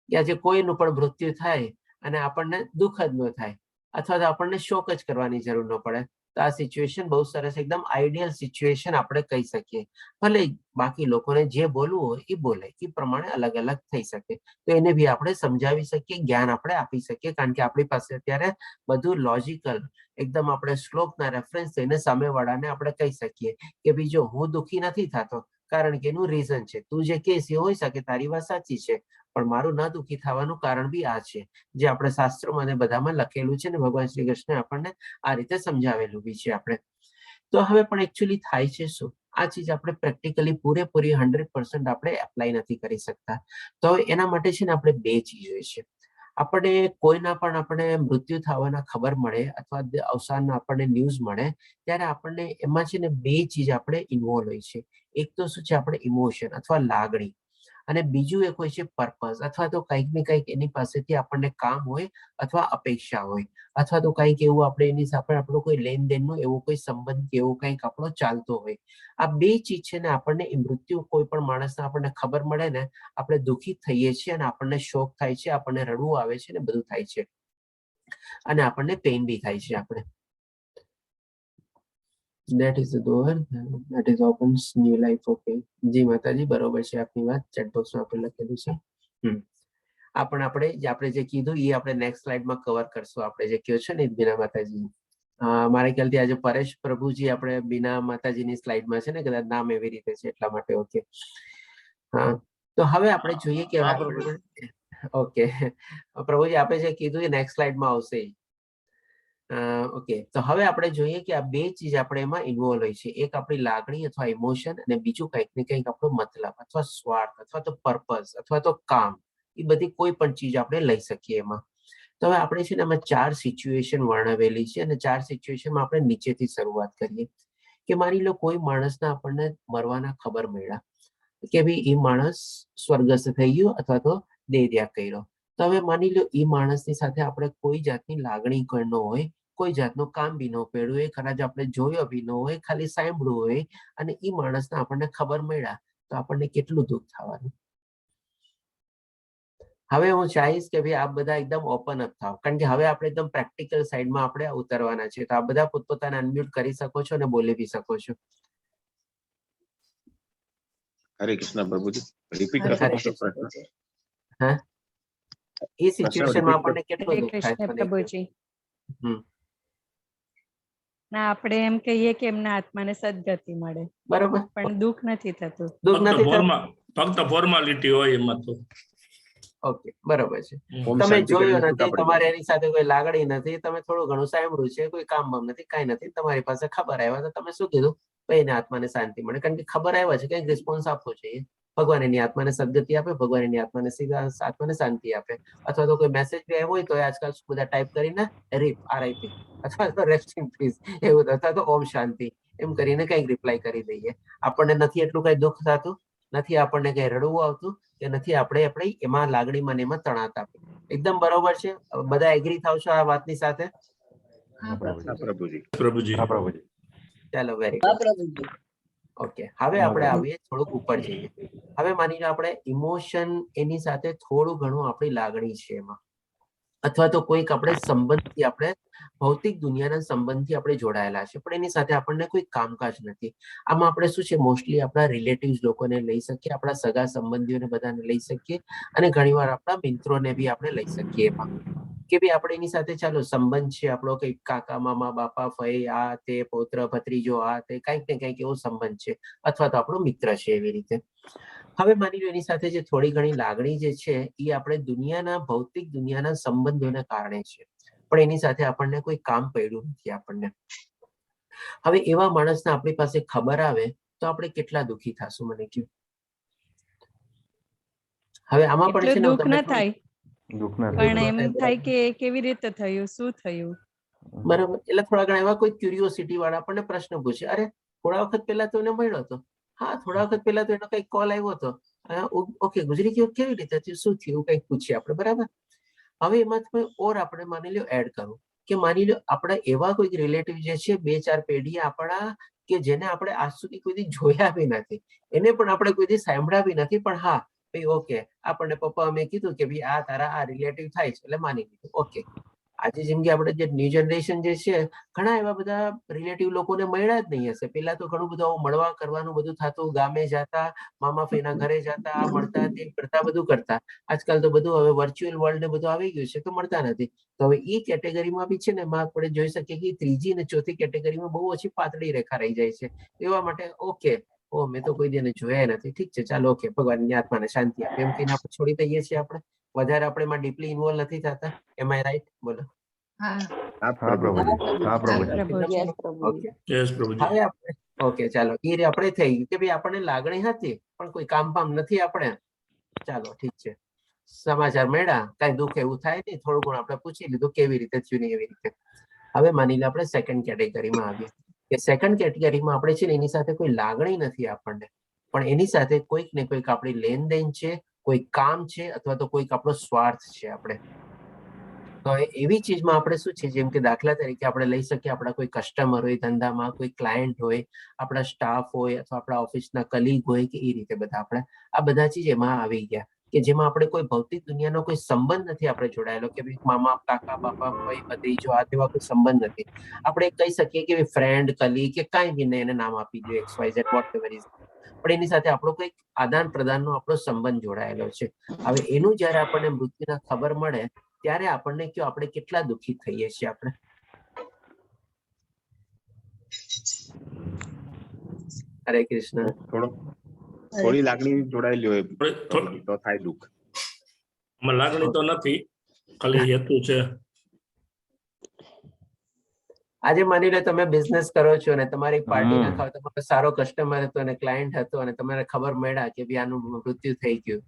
કે આજે કોઈનું પણ મૃત્યુ થાય અને આપણને દુઃખ જ ન થાય અથવા તો આપણને શોક જ કરવાની જરૂર ન પડે. તો આ સિચ્યુએશન બહુ સરસ, એકદમ આઈડિયલ સિચ્યુએશન આપણે કહી શકીએ. ભલે બાકી લોકોને જે બોલવું હોય એ બોલે, એ પ્રમાણે અલગ અલગ થઈ શકે, તો એને બી આપણે સમજાવી શકીએ, જ્ઞાન આપણે આપી શકીએ, કારણ કે આપણી પાસે અત્યારે બધું લોજિકલ એકદમ આપણે શ્લોકના રેફરન્સ થઈને સામેવાળાને આપણે કહી શકીએ કે ભાઈ જો હું દુઃખી નથી થતો, કારણ કે એનું રીઝન છે, તું જે કહેશ એ હોઈ શકે તારી વાત સાચી છે, પણ મારું ન દુઃખી થવાનું કારણ બી આ છે, જે આપણે શાસ્ત્રોમાં અને બધામાં લખેલું છે ને ભગવાન શ્રી કૃષ્ણે આપણને આ રીતે સમજાવેલું બી છે આપણે. તો હવે પણ એકચ્યુઅલી થાય છે શું, આ ચીજ આપણે પ્રેક્ટિકલી પૂરેપૂરી 100% આપણે એપ્લાય નથી કરી શકતા. તો એના માટે છે ને આપણે બે ચીજ હોય છે. આપણે કોઈના પણ આપણે મૃત્યુ થવાના ખબર મળે અથવા અવસાન આપણને ન્યૂઝ મળે ત્યારે આપણને એમાં છે ને બે ચીજ આપણે ઇન્વોલ્વ હોય છે. એક તો શું છે આપણે ઇમોશન અથવા લાગણી, અને બીજું એક હોય છે પર્પઝ, અથવા તો કંઈક ને કંઈક એની પાસેથી આપણને કામ હોય અથવા અપેક્ષા હોય, અથવા તો કંઈક એવું આપણે એની સાથે આપણો કોઈ લેનદેનનો એવો કોઈ સંબંધ કે એવું કંઈક આપણો ચાલતો હોય. આ બે ચીજ છે ને આપણને એ મૃત્યુ કોઈ પણ માણસને આપણને ખબર મળે ને આપણે દુઃખી થઈએ છીએ અને આપણને શોક થાય છે, આપણને રડવું આવે છે ને બધું થાય છે, અને આપણને પેઇન બી થાય છે. આપણે that is the door that is opens new life. Okay, જી માતાજી, બરોબર છે આપની વાત, ચેટ બોક્સમાં આપણે લખેલું છે. આપણે જે કીધું એ આપણે નેક્સ્ટ સ્લાઇડમાં કવર કરશું. આપણે જે કહ્યું છે ને બીના માતાજી, મારા ખ્યાલથી આજે પરેશ પ્રભુજી આપણે બીના માતાજીની સ્લાઇડમાં છે ને, કદાચ નામ એવી રીતે છે એટલા માટે. ઓકે, હા, તો હવે આપણે જોઈએ કે ઓકે પ્રભુજી આપણે જે કીધું એ નેક્સ્ટ સ્લાઇડમાં આવશે. ઓકે, તો હવે આપણે જોઈએ કે આ બે ચીજ આપણે એમાં ઇન્વોલ્વ હોય છે. એક આપણી લાગણી અથવા ઇમોશન, અને બીજું કંઈક ને કંઈક આપણો મતલબ અથવા સ્વાર્થ અથવા તો પર્પઝ અથવા તો કામ, એ બધી કોઈ પણ ચીજ આપણે લઈ શકીએ એમાં. તો હવે આપણે છે ને એમાં 4 સિચ્યુએશન વર્ણવેલી છે, અને 4 સિચ્યુએશનમાં આપણે નીચેથી શરૂઆત કરીએ કે માની લો કોઈ માણસના આપણને મરવાના ખબર મળ્યા કે ભાઈ એ માણસ સ્વર્ગસ્થ થઈ ગયો અથવા તો દેહ ત્યાગ કર્યો. તો હવે માની લો એ માણસની સાથે આપણે કોઈ જાતની લાગણી ન હોય, કોઈ જાતનું કામ બી ન પડ્યું હોય, કદાચ આપણે જોયો બી ન હોય, ખાલી સાંભળ્યું હોય, અને એ માણસને આપણને ખબર મળ્યા, તો આપણને કેટલું દુઃખ થવાનું. હવે હું ચાહીશ કે ભાઈ આપ બધા એકદમ ઓપન અપ થાવ, કારણ કે હવે આપણે એકદમ પ્રેક્ટિકલ સાઈડમાં આપણે ઉતરવાના છે. તો આ બધા પોતપોતાને અનમ્યુટ કરી શકો છો અને બોલી બી શકો છો. હરે કૃષ્ણ પ્રભુજી, રિપીટ કરશો પ્રશ્ન? હા, એ સિચ્યુએશનમાં આપણને કેટલું દુઃખ થાય કૃષ્ણ પ્રભુજી, હમ ના આપણે એમ કહીએ કે એમના આત્માને સદગતિ મળે, બરોબર, પણ દુઃખ નથી થતું. દુઃખ નથી થતું. ફક્ત ફોર્માલિટી હોય એમાં તો. ઓકે, બરોબર છે. ઓમ તમે શાંતિ જોયો કરીને નથી, છૂટા પડી તમારે જાય. એની સાથે કોઈ લાગણી નથી, તમે થોડું ઘણું સાંભળ્યું છે, કોઈ કામ બામ નથી, કાંઈ નથી, તમારી પાસે ખબર આવ્યા તો તમે શું કીધું? ભાઈ એને આત્માને શાંતિ મળે, કારણ કે ખબર આવ્યા છે, કંઈક રિસ્પોન્સ આપવો જોઈએ. ભગવાન એની આત્માને સદગતિ આપે, ભગવાન એની આત્માને આત્માને શાંતિ આપે. અથવા તો કોઈ મેસેજ બી આવ્યો હોય તો આજકાલ બધા ટાઈપ કરીને રીપ RIP અથવા તો રેસ્ટ ઇન પીસ એવું, અથવા તો ઓમ શાંતિ એમ કરીને કંઈક રિપ્લાય કરી દઈએ. આપણને નથી એટલું કઈ દુઃખ થતું, નથી આપણને કઈ રડવું આવતું, કે નથી આપણે એમાં લાગણીમાં એમાં તણાતા. એકદમ બરોબર છે. બધા એગ્રી થાવ છો આ વાતની સાથે? હા પ્રભુજી. પ્રભુજી, ચાલો, વેરી ગુડ. ઓકે, હવે આપણે આવીએ થોડુંક ઉપર જઈએ. હવે માની લો આપણે ઇમોશન એની સાથે થોડું ઘણું આપણી લાગણી છે એમાં, અથવા તો કોઈક આપણે સંબંધથી, આપણે ભૌતિક દુનિયાના સંબંધથી આપણે જોડાયેલા છે, પણ એની સાથે આપણને કોઈ કામકાજ નથી. આમાં આપણે શું છે, મોસ્ટલી આપણા રિલેટિવ્સ લોકોને લઈ શકીએ, આપણા સગા સંબંધીઓને બધાને લઈ શકીએ, અને ઘણીવાર આપણા મિત્રોને બી આપણે લઈ શકીએ એમાં, કે ભાઈ આપણે એની સાથે ચાલો સંબંધ છે આપણો, કઈક કાકા મામા બાપા ફઈ આ તે પૌત્ર ભત્રીજો આ તે કંઈક ને કંઈક એવો સંબંધ છે, અથવા તો આપણો મિત્ર છે એવી રીતે. હવે માની લો એની સાથે જે થોડી ઘણી લાગણી જે છે એ આપણે દુનિયાના ભૌતિક દુનિયાના સંબંધોને કારણે છે, પણ એની સાથે આપણને કોઈ કામ પડ્યું નથી આપણને. હવે એવા માણસને આપણી પાસે ખબર આવે તો આપણે કેટલા દુઃખી થશું, મને કહ્યું. હવે આમાં પણ છે ને દુઃખ ન થાય, પણ એમ થાય, થાય કે કેવી રીતે થયું, શું થયું. બરાબર. એટલે થોડા ઘણા એવા કોઈ ક્યુરિયોસિટી વાળા આપણને પ્રશ્ન પૂછે, અરે થોડા વખત પહેલા તો એને મળ્યો હતો, હા થોડા વખત પહેલા તો એનો કઈક કોલ આવ્યો હતો, ઓકે ગુજરી ગયો, કેવી રીતે થયું, શું થયું, કઈક પૂછીએ આપણે, બરાબર. હવે એમાં તમે ઓર આપણે માની લો એડ કરો કે માની લો આપણા એવા કોઈક રિલેટિવ જે છે 2-4 પેઢી આપણા, કે જેને આપણે આજ સુધી કોઈ જોયા બી નથી, એને પણ આપણે કોઈ સાંભળ્યા બી નથી, પણ હા ભાઈ ઓકે આપણને પપ્પા અમે કીધું કે ભાઈ આ તારા આ રિલેટિવ થાય છે એટલે માની લીધું. ઓકે, આજે જેમ કે આપણે જે ન્યુ જનરેશન જે છે ઘણા એવા બધા રિલેટિવ લોકોને મળ્યા જ નહીં હશે. પેલા તો ઘણું બધું મળવા કરવાનું બધું થતું, ગામે જતા, મામા ફઈના ઘરે જતા, મળતા, તે કરતા, બધું કરતા. આજકાલ તો બધું હવે વર્ચ્યુઅલ વર્લ્ડ ને બધું આવી ગયું છે તો મળતા નથી. તો હવે એ કેટેગરીમાં બી છે ને એમાં આપણે જોઈ શકીએ કે ત્રીજી અને ચોથી કેટેગરીમાં બહુ ઓછી પાતળી રેખા રહી જાય છે. એવા માટે ઓકે, ઓ મેં તો કોઈ દિને જોયા નથી, ઠીક છે, ચાલો ઓકે, ભગવાનની આત્માને શાંતિ આપે એમ કહીને આપણે છોડી દઈએ છીએ. આપણે વધારે આપણે એમાં ડીપલી ઇન્વોલ્વ નથી થતા. એમ આઈ રાઈટ? બોલો. હા હા હા પ્રભુજી. પ્રભુજી. હા પ્રભુજી. પ્રભુજી. ઓકે, યસ પ્રભુજી. હવે આપણે ઓકે ચાલો એ આપણે થઈ ગયું કે ભાઈ આપણને લાગણી હતી પણ કોઈ કામ પામ નથી આપણે. ચાલો ઠીક છે, સમાચાર મળ્યા, કઈ દુઃખ એવું થાય નહીં, થોડું ઘણું આપણે પૂછી લીધું કેવી રીતે થયું ને એવી રીતે. હવે માની લો આપણે સેકન્ડ કેટેગરીમાં આવીએ કે સેકન્ડ કેટેગરીમાં આપણે છે ને એની સાથે કોઈ લાગણી નથી આપણને, પણ એની સાથે કોઈક ને કોઈક આપણી લેનદેન છે, કોઈ કામ છે, અથવા તો કોઈક આપણો સ્વાર્થ છે. આપણે તો એવી ચીજમાં આપણે શું છે, જેમ કે દાખલા તરીકે આપણે લઈ શકીએ આપણા કોઈ કસ્ટમર હોય ધંધામાં, કોઈ ક્લાયન્ટ હોય, આપણા સ્ટાફ હોય, અથવા આપણા ઓફિસના કલીગ હોય, કે એ રીતે બધા આપણે આ બધા ચીજ એમાં આવી ગયા કે જેમાં આપણે કોઈ ભૌતિક દુનિયાનો કોઈ સંબંધ નથી આપણે જોડાયેલો કે ભાઈ મામા, કાકા, બાપા, ભાઈ, ભત્રીજો, આ તેવા કોઈ સંબંધ નથી. આપણે કહી શકીએ કે ફ્રેન્ડ, કલીગ કે કાંઈ બી એને નામ આપી દો, XYZ વોટ એવર ઇઝ, પણ એની સાથે આપણો કોઈ આદાન પ્રદાનનો આપણો સંબંધ જોડાયેલો છે. હવે એનું જયારે આપણને મૃત્યુના ખબર મળે ત્યારે આપણને કયો આપણે કેટલા દુઃખી થઈએ છીએ આપણે. હરે કૃષ્ણ. થોડી લાગણી જોડાયેલી હોય થોડી- પ્રભુજી તો થાય દુઃખ. આમાં લાગણી તો નથી, ખાલી હેતુ છે. આજે માની લો તમે બિઝનેસ કરો છો અને તમારી પાર્ટીના તમારો સારો કસ્ટમર હતો અને ક્લાયન્ટ હતો અને તમારે ખબર મળ્યા કે ભાઈ આનું મૃત્યુ થઈ ગયું,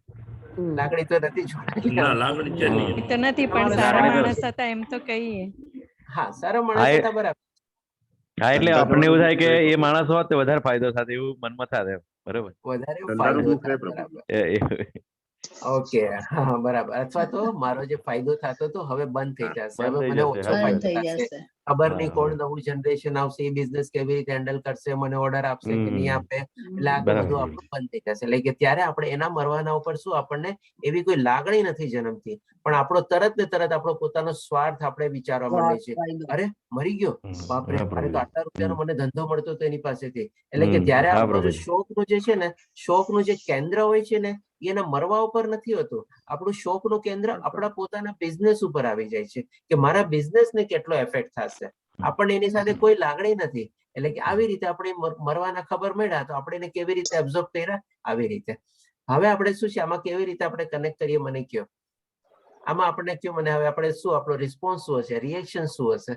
લાગણી તો નથી જોડાયેલી. ના લાગણી છે નહીં. એ તો નથી, પણ તમારો સારા સ્વાર્થ માણસ છે. હતા એમ તો કહીએ. હા, સારો માણસ હતા, બરાબર. હા, એટલે ધંધાનું આપણને એવું દુઃખ થાય કે રહે એ પ્રભુ. માણસ હોત તો વધારે ફાયદો થાત, એવું મનમાં થાય એમ. બરોબર. વધારે ધંધાનું ફાયદો દુઃખ રહે થાય, પ્રભુજી. બરાબર. ઓકે, હા, બરાબર. અથવા તો મારો જે ફાયદો થતો તો હવે બંધ થઈ હા, જશે, બંધ હવે થઈ મને જશે. ઓછો સાચી ફાયદો વાત. થશે. ખબર નહીં હા, કોણ નવું જનરેશન આવશે, એ બિઝનેસ કેવી રીતે હેન્ડલ કરશે, મને ઓર્ડર આપશે કે નહીં આપે, એટલે આગળ બધું બરાબર. આપણું બંધ થઈ જશે. એટલે કે ત્યારે આપણે એના મરવાના ઉપર શું આપણને એવી કોઈ લાગણી નથી જન્મતી, પણ આપણો તરત ને તરત આપણો પોતાનો સ્વાર્થ આપણે વિચારવા માંડીએ છીએ. અરે મરી ગયો, બાપરે, હા અરે તો પ્રભુજી. આટલા રૂપિયાનો મને ધંધો મળતો હતો એની પાસેથી. એટલે કે ત્યારે હા આપણો જે પ્રભુજી. શોખનું જે છે ને, શોખનું જે કેન્દ્ર હોય છે ને, એના મરવા ઉપર નથી હોતું. આપણું શોખનું કેન્દ્ર આપણા પોતાના બિઝનેસ ઉપર આવી જાય છે કે મારા બિઝનેસને કેટલો એફેક્ટ થશે. આપણને એની સાથે કોઈ લાગણી નથી. એટલે કે આવી રીતે આપણે મરવાના ખબર મળ્યા તો આપણે એને કેવી રીતે એબ્ઝોર્બ કર્યા, આવી રીતે. હવે આપણે શું છે આમાં કેવી રીતે આપણે કનેક્ટ કરીએ, મને કયો. આમાં આપણે કયો, મને હવે આપણે શું આપણો રિસ્પોન્સ શું હશે, રિએક્શન શું હશે?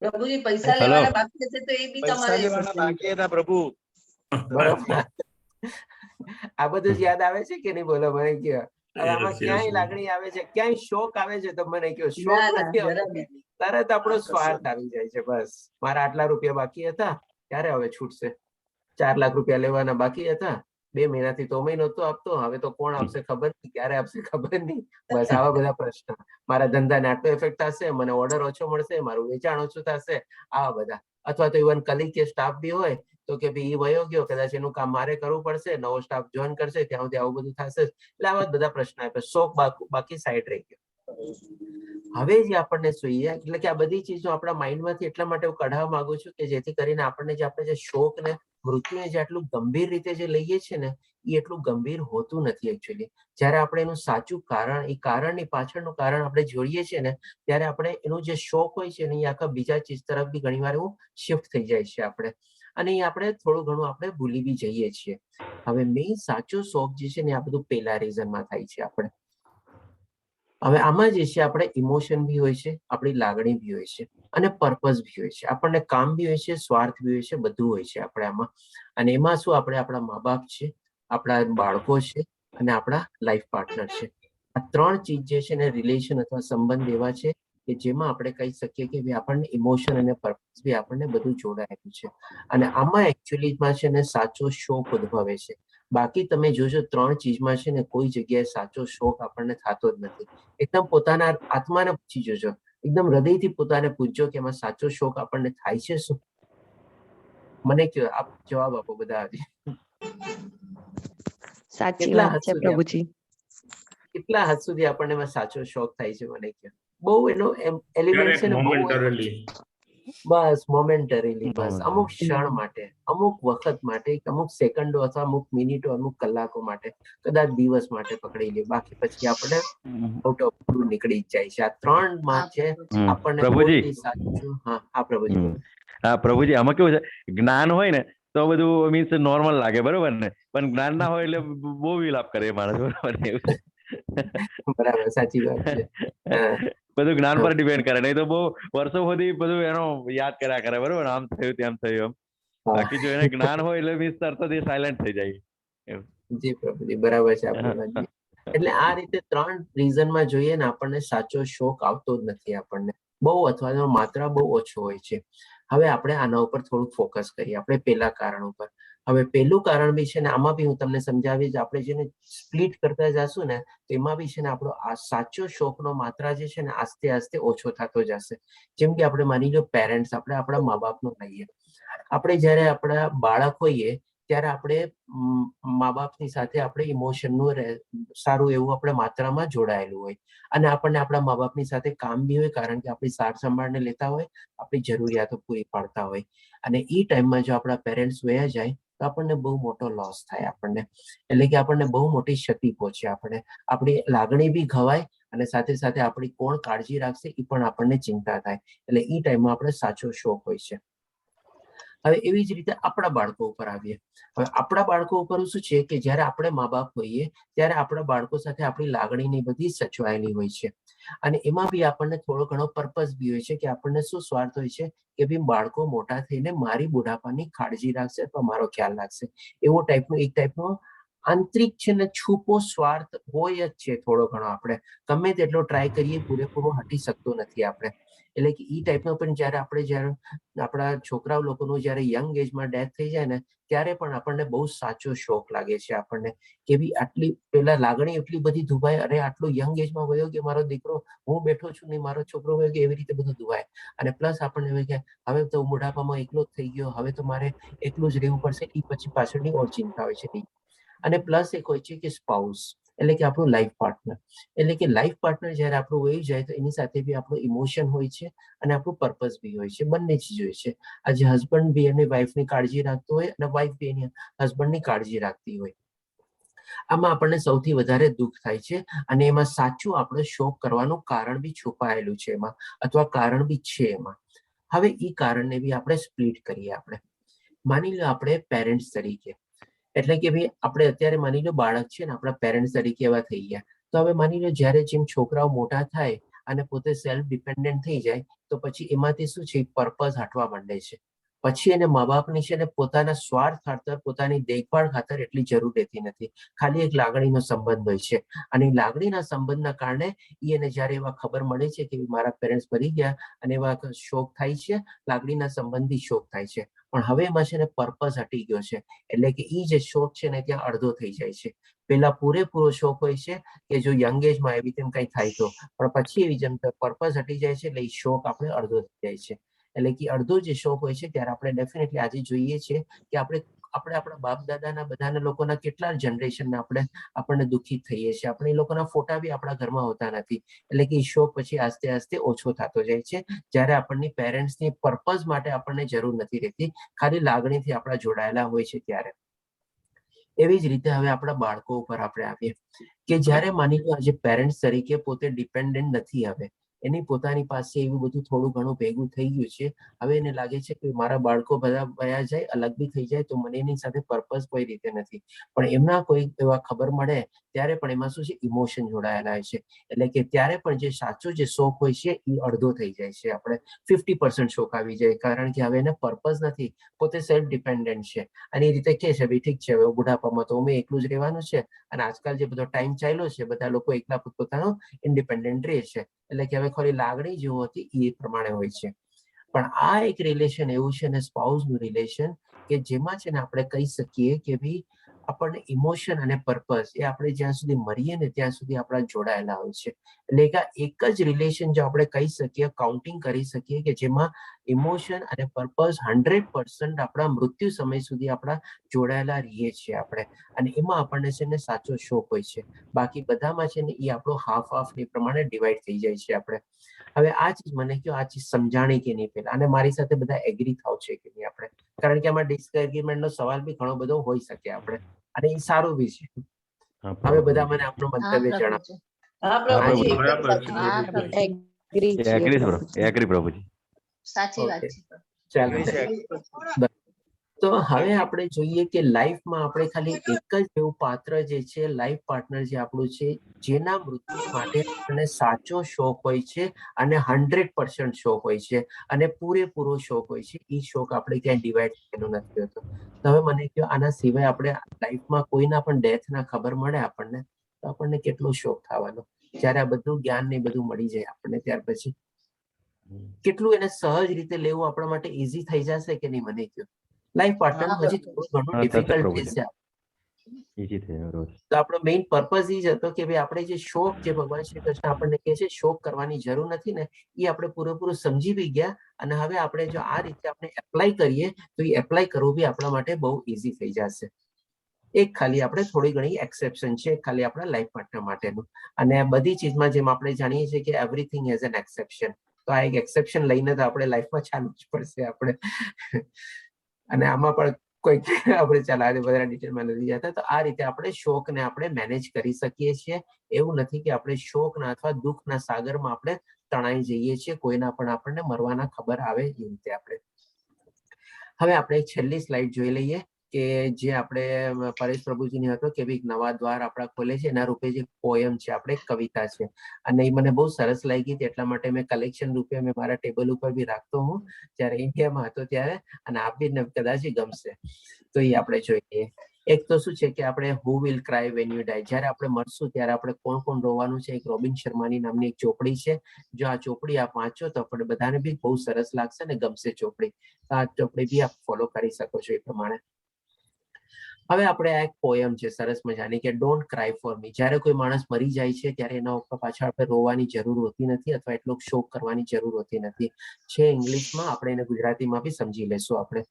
પ્રભુજી પૈસા હેલો. લેવાના બાકી હશે તો એ બી તમારે પ્રભુ. બરોબર. આ બધું જ યાદ આવે છે કે નહીં, બોલો મને કયો. હવે આમાં Yes, yes. ક્યાંય લાગણી આવે છે, ક્યાંય શોક આવે છે તો મને કયો. ના, શોક ના, નથી જરા આવતો, બી. તરત આપણો કશો સ્વાર્થ આવી જાય છે. બસ મારા આટલા રૂપિયા બાકી હતા, ક્યારે હવે છૂટશે? 4 લાખ રૂપિયા લેવાના બાકી હતા, 2 મહિનાથી તો મહિનો નહોતો આપતો, હવે તો કોણ આપશે ખબર નહીં, ક્યારે આપશે ખબર નહીં. બસ આવા બધા પ્રશ્ન. મારા ધંધાને આટલો ઇફેક્ટ થશે, મને ઓર્ડર ઓછો મળશે, મારું વેચાણ ઓછું થશે, આવા બધા. અથવા તો ઇવન કલીગ કે સ્ટાફ બી હોય તો કે ભાઈ એ વયો ગયો, કદાચ એનું કામ મારે કરવું પડશે, નવો સ્ટાફ જોઈન કરશે, ત્યાં સુધી આવું બધું થશે. એટલે આવા જ બધા પ્રશ્ન આવે. શોખ બાકી સાઈડ રહી ગયો. હવે જે આપણને જોઈએ એટલે કે આ બધી ચીજો આપણા માઇન્ડમાંથી એટલા માટે હું કઢાવવા માંગુ છું કે જેથી કરીને આપણને જે આપણે જે શોક ને મૃત્યુને જે આટલું ગંભીર રીતે જે લઈએ છીએ ને, એ એટલું ગંભીર હોતું નથી એકચ્યુઅલી. જ્યારે આપણે એનું સાચું કારણ, એ કારણની પાછળનું કારણ આપણે જોઈએ છીએ ને, ત્યારે આપણે એનું જે શોક હોય છે ને એ આખા બીજા ચીજ તરફ બી ઘણી વાર એવું શિફ્ટ થઈ જાય છે આપણે, અને એ આપણે થોડું ઘણું આપણે ભૂલી બી જઈએ છીએ. હવે મેઇન સાચો શોખ જે છે ને આ બધું પેલા રીઝનમાં થાય છે આપણે. હવે આમાં જે છે આપણે ઇમોશન બી હોય છે, આપણી લાગણી બી હોય છે, અને પર્પઝ બી હોય છે. આપણને કામ બી હોય છે, સ્વાર્થ બી હોય છે, બધું હોય છે આપણે આમાં. અને એમાં શું આપણે આપણા મા બાપ છે, આપણા બાળકો છે, અને આપણા લાઈફ પાર્ટનર છે. આ 3 ચીજ જે છે ને રિલેશન અથવા સંબંધ એવા છે કે જેમાં આપણે કહી શકીએ કે આપણને ઇમોશન અને પર્પઝ બી આપણને બધું જોડાયેલું છે. અને આમાં એકચ્યુઅલીમાં છે ને સાચો શોખ ઉદ્ભવે છે. બાકી તમે જોજો 3 ચીજમાં છે ને કોઈ જગ્યાએ સાચો શોખ આપણને થતો જ નથી. એકદમ પોતાના આત્માને પૂછી જોજો, એકદમ હૃદયથી પોતાને પૂછજો કે એમાં સાચો શોખ આપણને થાય છે શું? મને કયો, આપ જવાબ આપો બધા. સાચી કેટલા વાત છે હદસુધી પ્રભુજી. કેટલા હદ સુધી આપણને એમાં સાચો શોખ થાય છે મને કહો. બહુ એનો એલિમેન્ટ છે ને, બહુ મોમેન્ટરીલી બસ મોમેન્ટરીલી, બસ Momentarily. અમુક ક્ષણ માટે, અમુક વખત માટે, અમુક સેકન્ડો અથવા અમુક મિનિટો, અમુક કલાકો માટે, કદાચ દિવસ માટે પકડી લે, બાકી પછી આપણે આઉટ ઓફ બ્લુ નીકળી જ જાય છે. આ 3 માં છે આપણને પ્રભુજી. કોઈ સાચું. હા પ્રભુજી બોલો. હા પ્રભુજી, આમાં કેવું છે, જ્ઞાન હોય ને તો બધું મીન્સ નોર્મલ લાગે, બરોબર ને, પણ જ્ઞાન ના હોય એટલે બહુ વિલાપ કરે માણસ, બરોબર ને, એવું છે. બરાબર, સાચી વાત છે. હા, બધું જ્ઞાન હા. પર ડિપેન્ડ કરે, નહીં તો બહુ વર્ષો સુધી બધું એનો યાદ કર્યા કરે, બરોબર, આમ થયું તેમ થયું એમ. બાકી જો એને જ્ઞાન હોય એટલે મીન્સ તરત જ સાયલેન્ટ થઈ જાય એવું. જી પ્રભુજી, બરાબર છે આપણી વાત. એટલે આ રીતે 3 રીઝનમાં જોઈએ ને, આપણને સાચો શોખ આવતો જ નથી આપણને, બહુ અથવા તો માત્રા બહુ ઓછો હોય છે. હવે આપણે આના ઉપર થોડુંક ફોકસ કરીએ, આપણે પેલા કારણ ઉપર. હવે પેલું કારણ બી છે ને, આમાં બી હું તમને સમજાવીશ, આપણે જેને સ્પ્લિટ કરતા જશું ને, તેમાં બી છે ને આપણો આ સાચો શોખનો માત્રા જે છે ને, આસ્તે આસ્તે ઓછો થતો જશે. જેમ કે આપણે માની લો પેરેન્ટ્સ, આપણે આપણા મા બાપનું લઈએ. આપણે જ્યારે આપણા બાળક હોઈએ ત્યારે આપણે મા બાપની સાથે આપણે ઇમોશનનું સારું એવું આપણે માત્રામાં જોડાયેલું હોય, અને આપણને આપણા મા બાપની સાથે કામ બી હોય, કારણ કે આપણી સાર સંભાળને લેતા હોય, આપણી જરૂરિયાતો પૂરી પાડતા હોય. અને એ ટાઈમમાં જો આપણા પેરેન્ટ્સ વયા જાય તો આપણને બહુ મોટો લોસ થાય આપણને, એટલે કે આપણને બહુ મોટી ક્ષતિ પહોંચે, આપણી લાગણી બી ઘવાય, અને સાથે સાથે આપણી કોણ કાળજી રાખશે એ પણ આપણને ચિંતા થાય. એટલે એ ટાઈમમાં આપણે સાચો શોખ હોય છે. હવે એવી જ રીતે આપણા બાળકો ઉપર આવીએ. હવે આપણા બાળકો ઉપર શું છે કે જ્યારે આપણે મા બાપ હોઈએ ત્યારે આપણા બાળકો સાથે આપણી લાગણીની બધી સચવાયેલી હોય છે, અને એમાં બી આપણને થોડો ઘણો પર્પઝ બી હોય છે કે આપણને શું સ્વાર્થ હોય છે કે ભાઈ બાળકો મોટા થઈને મારી બુઢાપાની કાળજી રાખશે અથવા મારો ખ્યાલ રાખશે, એવો એક ટાઈપનો આંતરિક છે ને છુપો સ્વાર્થ હોય જ છે થોડો ઘણો. આપણે ગમે તેટલો ટ્રાય કરીએ પૂરેપૂરો હટી શકતો નથી આપણે. એટલે કે એ ટાઈપનો પણ જ્યારે આપણા છોકરાઓ લોકોનું જ્યારે યંગ એજમાં ડેથ થઈ જાય ને, ત્યારે પણ આપણને બહુ સાચો શોખ લાગે છે આપણને, કે ભી આટલી પેલા લાગણી એટલી બધી દુભાય, અરે આટલો યંગ એજમાં વયો કે મારો દીકરો, હું બેઠો છું ને મારો છોકરો વયો કે, એવી રીતે બધું દુભાય. અને પ્લસ આપણને એવું કે હવે તો બુઢાપામાં એકલો જ થઈ ગયો, હવે તો મારે એકલું જ રહેવું પડશે, એ પછી પાછળની ઓર ચિંતા હોય છે. અને પ્લસ એક હોય છે કે સ્પાઉસ, એટલે કે આપણું લાઈફ પાર્ટનર. એટલે કે લાઈફ પાર્ટનર જ્યારે આપણું વહી જાય તો એની સાથે બી આપણું ઇમોશન હોય છે અને આપણું પર્પઝ બી હોય છે, બંને ચીજ હોય છે. આજે હસબન્ડ બી એની વાઈફની કાળજી રાખતો હોય અને વાઈફ બી એની હસબન્ડની કાળજી રાખતી હોય. આમાં આપણને સૌથી વધારે દુઃખ થાય છે, અને એમાં સાચું આપણે શોક કરવાનું કારણ બી છુપાયેલું છે એમાં, અથવા કારણ બી છે એમાં. હવે એ કારણને બી આપણે સ્પ્લિટ કરીએ. આપણે માની લો આપણે પેરેન્ટ્સ તરીકે, એટલે કે ભાઈ આપણે અત્યારે માની લો બાળક છે ને, આપણા પેરેન્ટ્સ તરીકે એવા થઈ ગયા. તો હવે માની લો જ્યારે જેમ છોકરાઓ મોટા થાય અને પોતે સેલ્ફ ડિપેન્ડન્ટ થઈ જાય, તો પછી એમાંથી શું છે, પર્પઝ હટવા માંડે છે. પછી એને મા બાપની છે ને પોતાના સ્વાર્થ ખાતર, પોતાની દેખભાળ ખાતર એટલી જરૂર રહેતી નથી. ખાલી એક લાગણીનો સંબંધ હોય છે, અને લાગણીના સંબંધના કારણે એને જ્યારે એવા ખબર મળે છે કે મારા પેરેન્ટ્સ મરી ગયા, અને એવા શોક થાય છે, લાગણીના સંબંધી શોક થાય છે. પણ હવે એમાં છે ને પર્પઝ હટી ગયો છે, એટલે કે એ જે શોખ છે ને ત્યાં અડધો થઈ જાય છે. પેલા પૂરેપૂરો શોખ હોય છે કે જો યંગ એજમાં એવી તેમ કઈ થાય તો, પણ પછી એવી જેમ પર્પઝ હટી જાય છે એટલે એ શોખ આપણે અડધો થઈ જાય છે. એટલે કે અડધો જે શોખ હોય છે ત્યારે આપણે ડેફિનેટલી આજે જોઈએ છીએ કે આપણે આપણા બાપ દાદાના બધાના લોકોના કેટલા જનરેશનના આપણને દુઃખી થઈએ છીએ. આપણે એ લોકોના ફોટા બી આપણા ઘરમાં હોતા નથી. એટલે કે એ શોખ પછી આસ્તે આસ્તે ઓછો થતો જાય છે, જ્યારે આપણની પેરેન્ટ્સની પર્પઝ માટે આપણને જરૂર નથી રહેતી, ખાલી લાગણીથી આપણા જોડાયેલા હોય છે ત્યારે. એવી જ રીતે હવે આપણા બાળકો ઉપર આપણે આવીએ કે જ્યારે માની લો આજે પેરેન્ટ્સ તરીકે પોતે ડિપેન્ડન્ટ નથી, હવે એની પોતાની પાસે એવું બધું થોડું ઘણું ભેગું થઈ ગયું છે. હવે એને લાગે છે કે મારા બાળકો બધા વયા જાય, અલગ બી થઈ જાય, તો મને એની સાથે પર્પઝ કોઈ રીતે નથી. પણ એમના કોઈ એવા ખબર મળે ત્યારે પણ એમાં શું છે, ઇમોશન જોડાયેલા હોય છે. એટલે કે ત્યારે પણ જે સાચો જે શોખ હોય છે એ અડધો થઈ જાય છે. આપણે 50% શોખ આવી જાય, કારણ કે હવે એને પર્પઝ નથી, પોતે સેલ્ફ ડિપેન્ડન્ટ છે. અને એ રીતે કે છે ભાઈ ઠીક છે, હવે બુઢાપામાં તો અમે એકલું જ રહેવાનું છે, અને આજકાલ જે બધો ટાઈમ ચાલ્યો છે બધા લોકો એકલા પોતાનો ઇન્ડિપેન્ડન્ટ રહે છે. એટલે કે હવે ખાલી લાગણી જેવું હતી એ પ્રમાણે હોય છે. પણ આ એક રિલેશન એવું છે ને, સ્પાઉસનું રિલેશન, કે જેમાં છે ને આપણે કહી શકીએ કે ભાઈ આપણને ઇમોશન અને પર્પઝ એ આપણે જ્યાં સુધી મરીએ ને ત્યાં સુધી આપણા જોડાયેલા હોય છે. એટલે કે એક જ રિલેશન જો આપણે કહી શકીએ, કાઉન્ટિંગ કરી શકીએ કે જેમાં ઇમોશન અને પર્પઝ 100% આપણા મૃત્યુ સમય સુધી આપણા જોડાયેલા રહીએ છીએ આપણે, અને એમાં આપણને છે ને સાચો શોખ હોય છે. બાકી બધામાં છે ને એ આપણો હાફ હાફ એ પ્રમાણે ડિવાઈડ થઈ જાય છે આપણે. હવે આ ચીજ મને કહો, આ ચીજ સમજાણી કે નહીં પહેલા, અને મારી સાથે બધા એગ્રી થાવ છે કે નહીં આપણે, કારણ કે આમાં ડિસએગ્રીમેન્ટ નો સવાલ બી ઘણો બધો હોઈ શકે આપણે, અને એ સારું બી છે. હવે બધા મને આપણો મંતવ્ય જણાવો. હા પ્રભુજી બરાબર. હા, પ્રભુજી. એગ્રી પ્રભુજી. સાચી વાત Okay. છે ચાલો, તો હવે આપણે જોઈએ કે લાઈફમાં આપણે ખાલી એક જ એવું પાત્ર જે છે, લાઈફ પાર્ટનર જે આપણું છે, જેના મૃત્યુ માટે આપણને સાચો શોખ હોય છે અને 100% શોખ હોય છે અને પૂરેપૂરો શોખ હોય છે. એ શોખ આપણે ક્યાંય ડિવાઈડ થયેલો નથી હોતો. તો હવે મને કહો, આના સિવાય આપણે લાઈફમાં કોઈના પણ ડેથ ના ખબર મળે આપણને, તો આપણને કેટલો શોખ થવાનો, જ્યારે આ બધું જ્ઞાન ને બધું મળી જાય આપણને, ત્યાર પછી કેટલું એને સહજ રીતે લેવું આપણા માટે ઈઝી થઈ જશે કે નહીં, મને કહો. લાઈફ પાર્ટનર હજી થોડું ઘણું ડિફિકલ્ટ રહેશે. તો આપણો મેઇન પર્પઝ એ જ હતો કે ભાઈ આપણે જે શોખ, જે ભગવાન શ્રી કૃષ્ણ આપણને કહે છે શોખ કરવાની જરૂર નથી ને, એ આપણે પૂરેપૂરું સમજી બી ગયા. અને હવે આપણે જો આ રીતે આપણે એપ્લાય કરીએ તો એ એપ્લાય કરવું બી આપણા માટે બહુ ઈઝી થઈ જશે. એક ખાલી આપણે થોડી ઘણી એક્સેપ્શન છે ખાલી આપણા લાઈફ પાર્ટનર માટેનું. અને બધી ચીજમાં જેમ આપણે જાણીએ છીએ કે એવરીથિંગ હેઝ એન એક્સેપ્શન, તો આ એક એક્સેપ્શન લઈને તો આપણે લાઈફમાં ચાલવું જ પડશે આપણે. અને આમાં પણ કોઈ આપણે ચલાવે બધા ડિટેલમાં નથી જતા. તો આ રીતે આપણે શોકને આપણે મેનેજ કરી શકીએ છીએ. એવું નથી કે આપણે શોકના અથવા દુઃખના સાગરમાં આપણે તણાઈ જઈએ છીએ, કોઈના પણ આપણને મરવાના ખબર આવે એ રીતે આપણે. હવે આપણે છેલ્લી સ્લાઇડ જોઈ લઈએ કે જે આપણે પરેશ પ્રભુજીની હતો કે ભાઈ નવા દ્વાર આપણા ખોલે છે, એના રૂપે જે પોયમ છે, આપણે કવિતા છે, અને એ મને બહુ સરસ લાગી હતી. એટલા માટે મેં કલેક્શન રૂપે મેં મારા ટેબલ ઉપર બી રાખતો હું જ્યારે ઇન્ડિયામાં હતો ત્યારે, અને આપ બી કદાચ ગમશે તો એ આપણે જોઈએ. એક તો શું છે કે આપણે who will cry when you die, જ્યારે આપણે મરશું ત્યારે આપણે કોણ કોણ રોવાનું છે. એક રોબિન શર્માની નામની એક ચોપડી છે. જો આ ચોપડી આપ વાંચો તો આપણે બધાને બી બહુ સરસ લાગશે ને ગમશે ચોપડી. આ ચોપડી બી આપ ફોલો કરી શકો છો એ પ્રમાણે. હવે આપણે આ એક પોયમ છે સરસ મજાની કે ડોન્ટ ક્રાય ફોર મી. જ્યારે કોઈ માણસ મરી જાય છે ત્યારે એના ઉપર પાછળ આપણે રોવાની જરૂર હોતી નથી અથવા એટલો શોક કરવાની જરૂર હોતી નથી. છે ઇંગ્લિશમાં, આપણે એને ગુજરાતીમાં બી સમજી લેશું આપણે.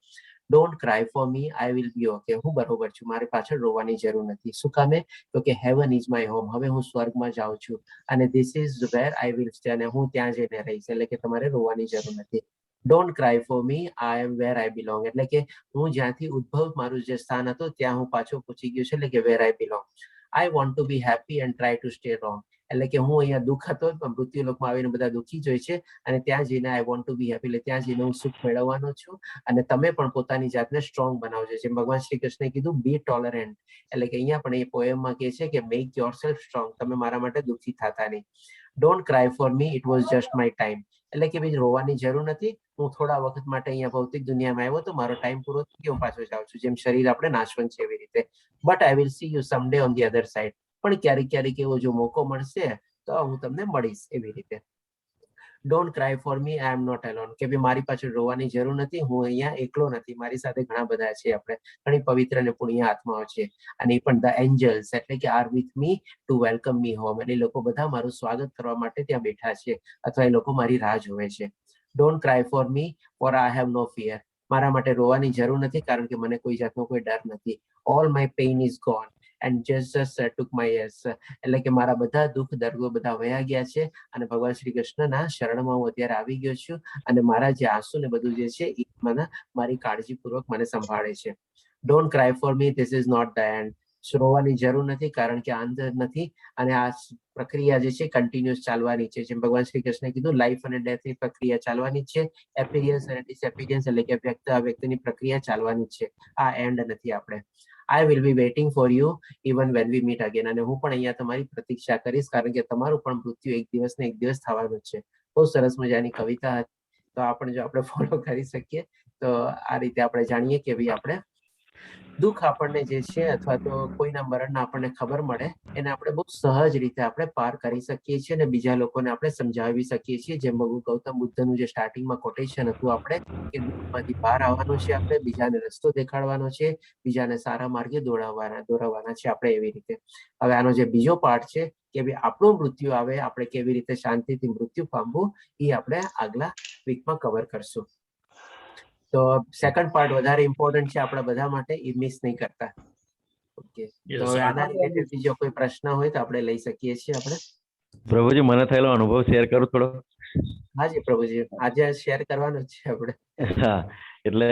Don't cry for me, I will B okay. હું બરોબર છું, મારે પાછળ રોવાની જરૂર નથી. શું કામે? તો કે હેવન ઇઝ માય હોમ. હવે હું સ્વર્ગમાં જાઉં છું અને this is wear I will stay, અને હું ત્યાં જઈને રહીશ. એટલે કે તમારે રોવાની જરૂર નથી. Don't cry for me, I am where I belong. એટલે કે હું જ્યાંથી ઉદ્ભવ, મારું જે સ્થાન હતું ત્યાં હું પાછો પહોંચી ગયો છું, એટલે કે where I belong. I want to be happy and try to stay wrong. એટલે કે હું અહીંયા દુઃખ હતો, મૃત્યુ લોકમાં આવીને બધા દુઃખી જ હોય છે, અને ત્યાં જઈને આઈ વોન્ટ ટુ બી હેપી, એટલે ત્યાં જઈને હું સુખ મેળવવાનો છું. અને તમે પણ પોતાની જાતને સ્ટ્રોંગ બનાવજો. જેમ ભગવાન શ્રી કૃષ્ણે કીધું બી ટોલરન્ટ, એટલે કે અહીંયા પણ એ પોએમમાં કહે છે કે મેક યોરસેલ્ફ સ્ટ્રોંગ. તમે મારા માટે દુઃખી થતા નહીં. Don't cry for me, it was just my time. એટલે કે ભાઈ રોવાની જરૂર નથી. હું થોડા વખત માટે અહીંયા ભૌતિક દુનિયામાં આવ્યો તો મારો ટાઈમ પૂરો થઈ ગયો, હું પાછો જાઉં છું. જેમ શરીર આપણે નાશવંત છે એવી રીતે. But I will see you સમડે on the other side. પણ ક્યારેક ક્યારેક એવો જો મોકો મળશે તો હું તમને મળીશ એવી રીતે. Don't cry for me, I am not alone. કે ભાઈ મારી પાછળ રોવાની જરૂર નથી, હું અહીંયા એકલો નથી, મારી સાથે ઘણા બધા છે. આપણે ઘણી પવિત્ર અને પુણ્ય આત્માઓ છે, અને એ પણ ધ એન્જલ્સ, એટલે કે R with me to welcome me home. એટલે લોકો બધા મારું સ્વાગત કરવા માટે ત્યાં બેઠા છે, અથવા એ લોકો મારી રાહ જોવે છે. Don't cry for me, for I have no fear. મારા માટે રોવાની જરૂર નથી, કારણ કે મને કોઈ જાતનો કોઈ ડર નથી. All my pain is gone and just took my yes. એટલે કે મારા બધા દુઃખ દર્દો બધા વયા ગયા છે, અને ભગવાન શ્રી કૃષ્ણના શરણમાં હું અત્યારે આવી ગયો છું, અને મારા જે આંસુ ને બધું જે છે એ મને મારી કાળજીપૂર્વક મને સંભાળે છે. Don't cry for me, this is not the end. રોવાની જરૂર નથી, કારણ કે અંત નથી, અને આ પ્રક્રિયા જે છે કન્ટિન્યુઅસ ચાલવાની છે. જેમ ભગવાન શ્રી કૃષ્ણે કીધું લાઈફ અને ડેથ ની પ્રક્રિયા ચાલવાની છે. એપિરિયન્સ અને ડિસએપિરિયન્સ, એટલે કે વ્યક્તિની પ્રક્રિયા ચાલવાની છે. આ એન્ડ નથી આપણે. I will be waiting for you even when we meet again. અને હું પણ અહીંયા તમારી પ્રતીક્ષા કરીશ, કારણ કે તમારું પણ મૃત્યુ એક દિવસ ને એક દિવસ થવાનું છે. બહુ સરસ મજાની કવિતા હતી. તો આપણે જો આપણે ફોલો કરી શકીએ તો આ રીતે આપણે જાણીએ કે ભાઈ આપણે દુઃખ આપણને જે છે અથવા તો કોઈના મરણના આપણને ખબર મળે એને આપણે બહુ સહજ રીતે આપણે પાર કરી શકીએ છીએ અને બીજા લોકોને આપણે સમજાવી શકીએ છીએ. જેમ ગૌતમ બુદ્ધનું જે સ્ટાર્ટિંગમાં કોટેશન હતું આપણે કે દુઃખમાંથી બહાર આવવાનું છે, આપણે બીજાને રસ્તો દેખાડવાનો છે, બીજાને સારા માર્ગે દોરાવવાના છે આપણે એવી રીતે. હવે આનો જે બીજો પાર્ટ છે કે ભાઈ આપણું મૃત્યુ આવે આપણે કેવી રીતે શાંતિથી મૃત્યુ પામવું એ આપણે આગલા વીકમાં કવર કરશું. તો સેકન્ડ પાર્ટ વધારે ઇમ્પોર્ટન્ટ છે આપણા બધા માટે, એ મિસ નહીં કરતા. ઓકે, તો હવે આના રિલેટેડ બીજો કોઈ પ્રશ્ન હોય તો આપણે લઈ શકીએ છીએ આપણે. પ્રભુજી મને થયેલો અનુભવ શેર કરું થોડો. હાજી પ્રભુજી, આજે શેર કરવાનું જ છે આપણે. હા, એટલે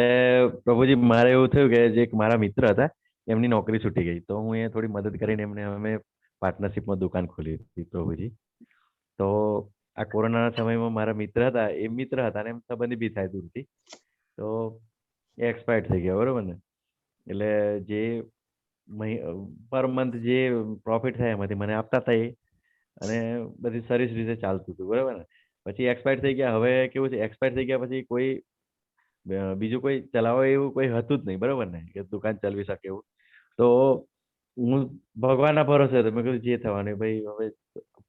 પ્રભુજી મારે એવું થયું કે જે એક મારા મિત્ર હતા એમની નોકરી છૂટી ગઈ, તો હું એ થોડી મદદ કરીને એમને અમે પાર્ટનરશિપમાં દુકાન ખોલી હતી પ્રભુજી. તો આ કોરોનાના સમયમાં મારા મિત્ર હતા, એ મિત્ર હતા અને એમ સંબંધી બી થાય દૂરથી, તો એ એક્સપાયર્ડ થઈ ગયા, બરોબર ને. એટલે જે પર મંથ જે પ્રોફિટ થાય એમાંથી મને આપતા હતા એ, અને બધી સરસ રીતે ચાલતું હતું, બરોબર ને. પછી એક્સપાયર થઈ ગયા. હવે કેવું છે, એક્સપાયર થઈ ગયા પછી કોઈ બીજું કોઈ ચલાવે એવું કોઈ હતું જ નહીં, બરોબર ને, કે દુકાન ચલાવી શકે એવું. તો હું ભગવાનના ભરોસે હતો, મેં કીધું જે થવાનું ભાઈ, હવે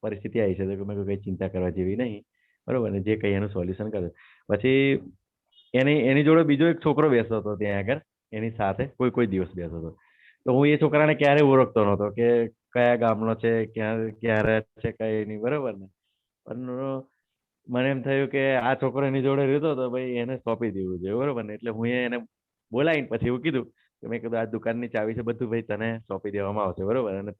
પરિસ્થિતિ આવી છે તો મેં કઈ ચિંતા કરવા જેવી નહીં, બરોબર ને, જે કઈ એનું સોલ્યુશન કરે. પછી એની જોડે બીજો એક છોકરો બેસતો હતો ત્યાં આગળ, એની સાથે કોઈ દિવસ બેસતો હતો. તો હું એ છોકરાને ક્યારેય ઓળખતો નહોતો કે કયા ગામનો છે, ક્યાં રહે છે, કઈ નહીં, બરોબર ને. પણ મને એમ થયું કે આ છોકરો એની જોડે રહેતો તો ભાઈ એને સોંપી દેવું જોઈએ, બરોબર ને. એટલે હું એને બોલાવીને પછી એવું કીધું કે મેં કીધું આ દુકાનની ચાવી છે બધું ભાઈ તને સોંપી દેવામાં આવશે, બરોબર. અને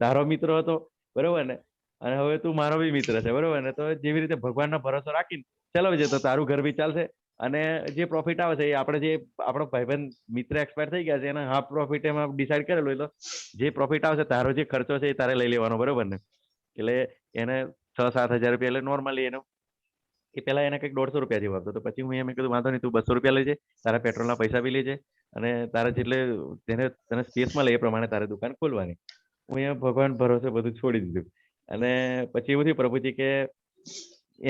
તારો મિત્ર હતો, બરોબર ને, અને હવે તું મારો બી મિત્ર છે, બરોબર ને. તો જેવી રીતે ભગવાનનો ભરોસો રાખીને ચલાવજે તો તારું ઘર બી ચાલશે, અને જે પ્રોફિટ આવે છે એ આપણે જે આપણો ભાઈબંધ મિત્ર એક્સપાયર થઈ ગયા છે એના હાફ પ્રોફિટ એમાં ડિસાઈડ કરેલું, એટલે જે પ્રોફિટ આવશે તારો જે ખર્ચો છે એ તારે લઈ લેવાનો, બરોબર ને. એટલે એને 6-7 હજાર રૂપિયા, એટલે નોર્મલી એનો એ પેલા એને કંઈક 150 રૂપિયા જેવો આપતો. તો પછી હું એમ કીધું વાંધો નહીં, તું 200 રૂપિયા લેજે, તારા પેટ્રોલના પૈસા બી લેજે, અને તારે જેટલે તને સ્પેસમાં લે એ પ્રમાણે તારે દુકાન ખોલવાની. હું અહીંયા ભગવાન ભરોસે બધું છોડી દીધું. અને પછી એવું થયું પ્રભુજી કે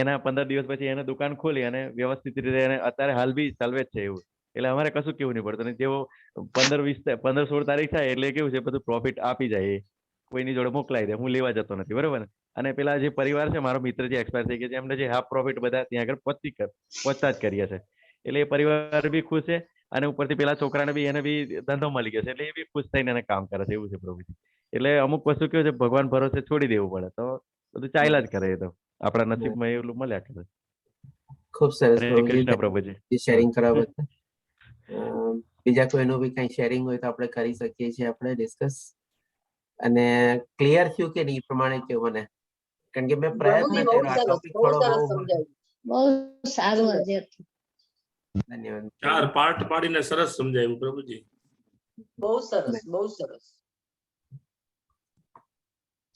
એના 15 દિવસ પછી એને દુકાન ખોલી અને વ્યવસ્થિત રીતે એને અત્યારે હાલ બી ચાલવે જ છે એવું. એટલે અમારે કશું કેવું નહીં પડતું. અને જેવો 15-16 તારીખ થાય એટલે કેવું છે બધું પ્રોફિટ આપી જાય, કોઈની જોડે મોકલાઈ દે, હું લેવા જતો નથી, બરોબર ને. અને પેલા જે પરિવાર છે મારો મિત્ર જે એક્સપાયર થઈ ગયા છે એમને જે હાફ પ્રોફિટ બધા ત્યાં આગળ પહોંચતા જ કરીએ છે, એટલે એ પરિવાર બી ખુશ છે. અને ઉપરથી પેલા છોકરાને બી એને બી ધંધો મળી ગયો છે, એટલે એ બી ખુશ થઈને એને કામ કરે છે, એવું છે પ્રભુજી. એટલે અમુક વસ્તુ કેવું છે ભગવાન ભરોસે છોડી દેવું પડે તો બધું ચાલ્યા જ કરે, એ તો આપણા નસીબમાં એવું મળ્યા કરે. ખૂબ સરસ હરે કૃષ્ણ પ્રભુજી. શેરિંગ કરવા બદલ. બીજા કોઈનું બી કઈ શેરિંગ હોય તો આપણે કરી શકીએ છીએ, આપણે ડિસ્કસ. અને ક્લિયર થયું કે નહીં પ્રમાણે કયો મને, કારણ કે મેં પ્રયત્ન કર્યો આ ટોપિક થોડો બહુ સારું આજે હતું. ધન્યવાદ. 4 પાર્ટ પાડીને સરસ સમજાવ્યું પ્રભુજી. બહુ સરસ, બહુ સરસ.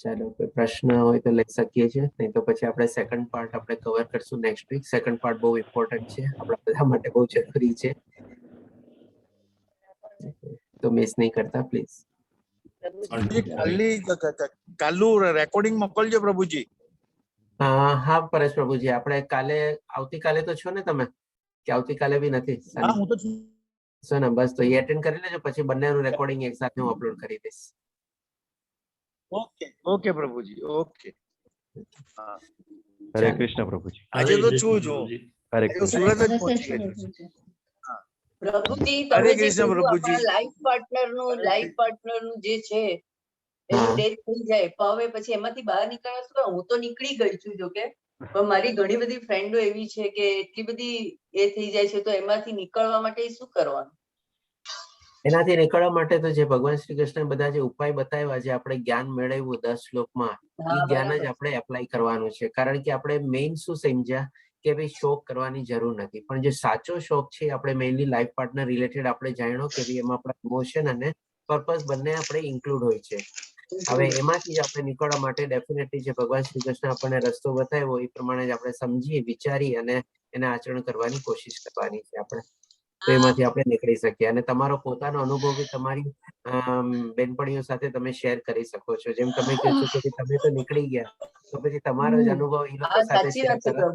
ચાલો, કોઈ પ્રશ્ન હોય તો લઈ શકીએ છીએ, નહીં તો પછી આપણે સેકન્ડ પાર્ટ આપણે કવર કરશું નેક્સ્ટ વીક. સેકન્ડ પાર્ટ બહુ ઇમ્પોર્ટન્ટ છે, આપણા બધા માટે બહુ જરૂરી છે, તો મિસ નહીં કરતા પ્લીઝ. કાલનું રેકોર્ડિંગ મોકલજો પ્રભુજી. હા પરેશ પ્રભુજી, આપણે આવતીકાલે તો છો ને તમે, કે આવતીકાલે બી નથી? હા, હું તો છું. ને બસ તો એ એટેન્ડ કરી લેજો, પછી બંનેનું રેકોર્ડિંગ એક સાથે હું અપલોડ કરી દઈશ. ઓકે પ્રભુજી, ઓકે. હરે કૃષ્ણ પ્રભુજી. આજે તો છું જો હરે કૃષ્ણ. સુરત જ પહોંચી ગયો છું. પ્રભુજી, હરે તમે જે કૃષ્ણ કીધું પ્રભુજી. આપણા લાઈફ પાર્ટનરનું જે છે એનું ડેથ થઈ જાય, પણ હવે પછી એમાંથી બહાર નીકળવા શું? હું તો નીકળી ગઈ છું જો કે, પણ મારી ઘણી બધી ફ્રેન્ડો એવી છે કે એટલી બધી એ થઈ જાય છે, તો એમાંથી નીકળવા માટે શું કરવાનું? એનાથી નીકળવા માટે તો જે ભગવાન શ્રી કૃષ્ણ બધા જે ઉપાય બતાવ્યા, જે આપણે જ્ઞાન મેળવ્યું 10 શ્લોકમાં, એ જ્ઞાન જ આપણે એપ્લાય કરવાનું છે. કારણ કે આપણે મેઇન શું સમજ્યા કે ભાઈ શોક કરવાની જરૂર નથી, પણ જે સાચો શોક છે આપણે મેઇનલી લાઈફ પાર્ટનર રિલેટેડ આપણે જાણ્યો કે ભાઈ એમાં આપણા ઇમોશન અને પર્પસ બંને આપણે ઇન્ક્લુડ હોય છે. હવે એમાંથી જ આપણે નીકળવા માટે ડેફિનેટલી જે ભગવાન શ્રી કૃષ્ણ આપણને રસ્તો બતાવ્યો એ પ્રમાણે જ આપણે સમજી વિચારી અને એને આચરણ કરવાની કોશિશ કરવાની છે આપણે, તો એમાંથી આપણે નીકળી શકીએ. અને તમારો પોતાનો અનુભવ બી તમારી બેનપણીઓ સાથે તમે શેર કરી શકો છો. જેમ તમે કહો છો કે તમે તો નીકળી ગયા, તો પછી તમારો જ અનુભવ એ લોકો સાથે શેર કરો.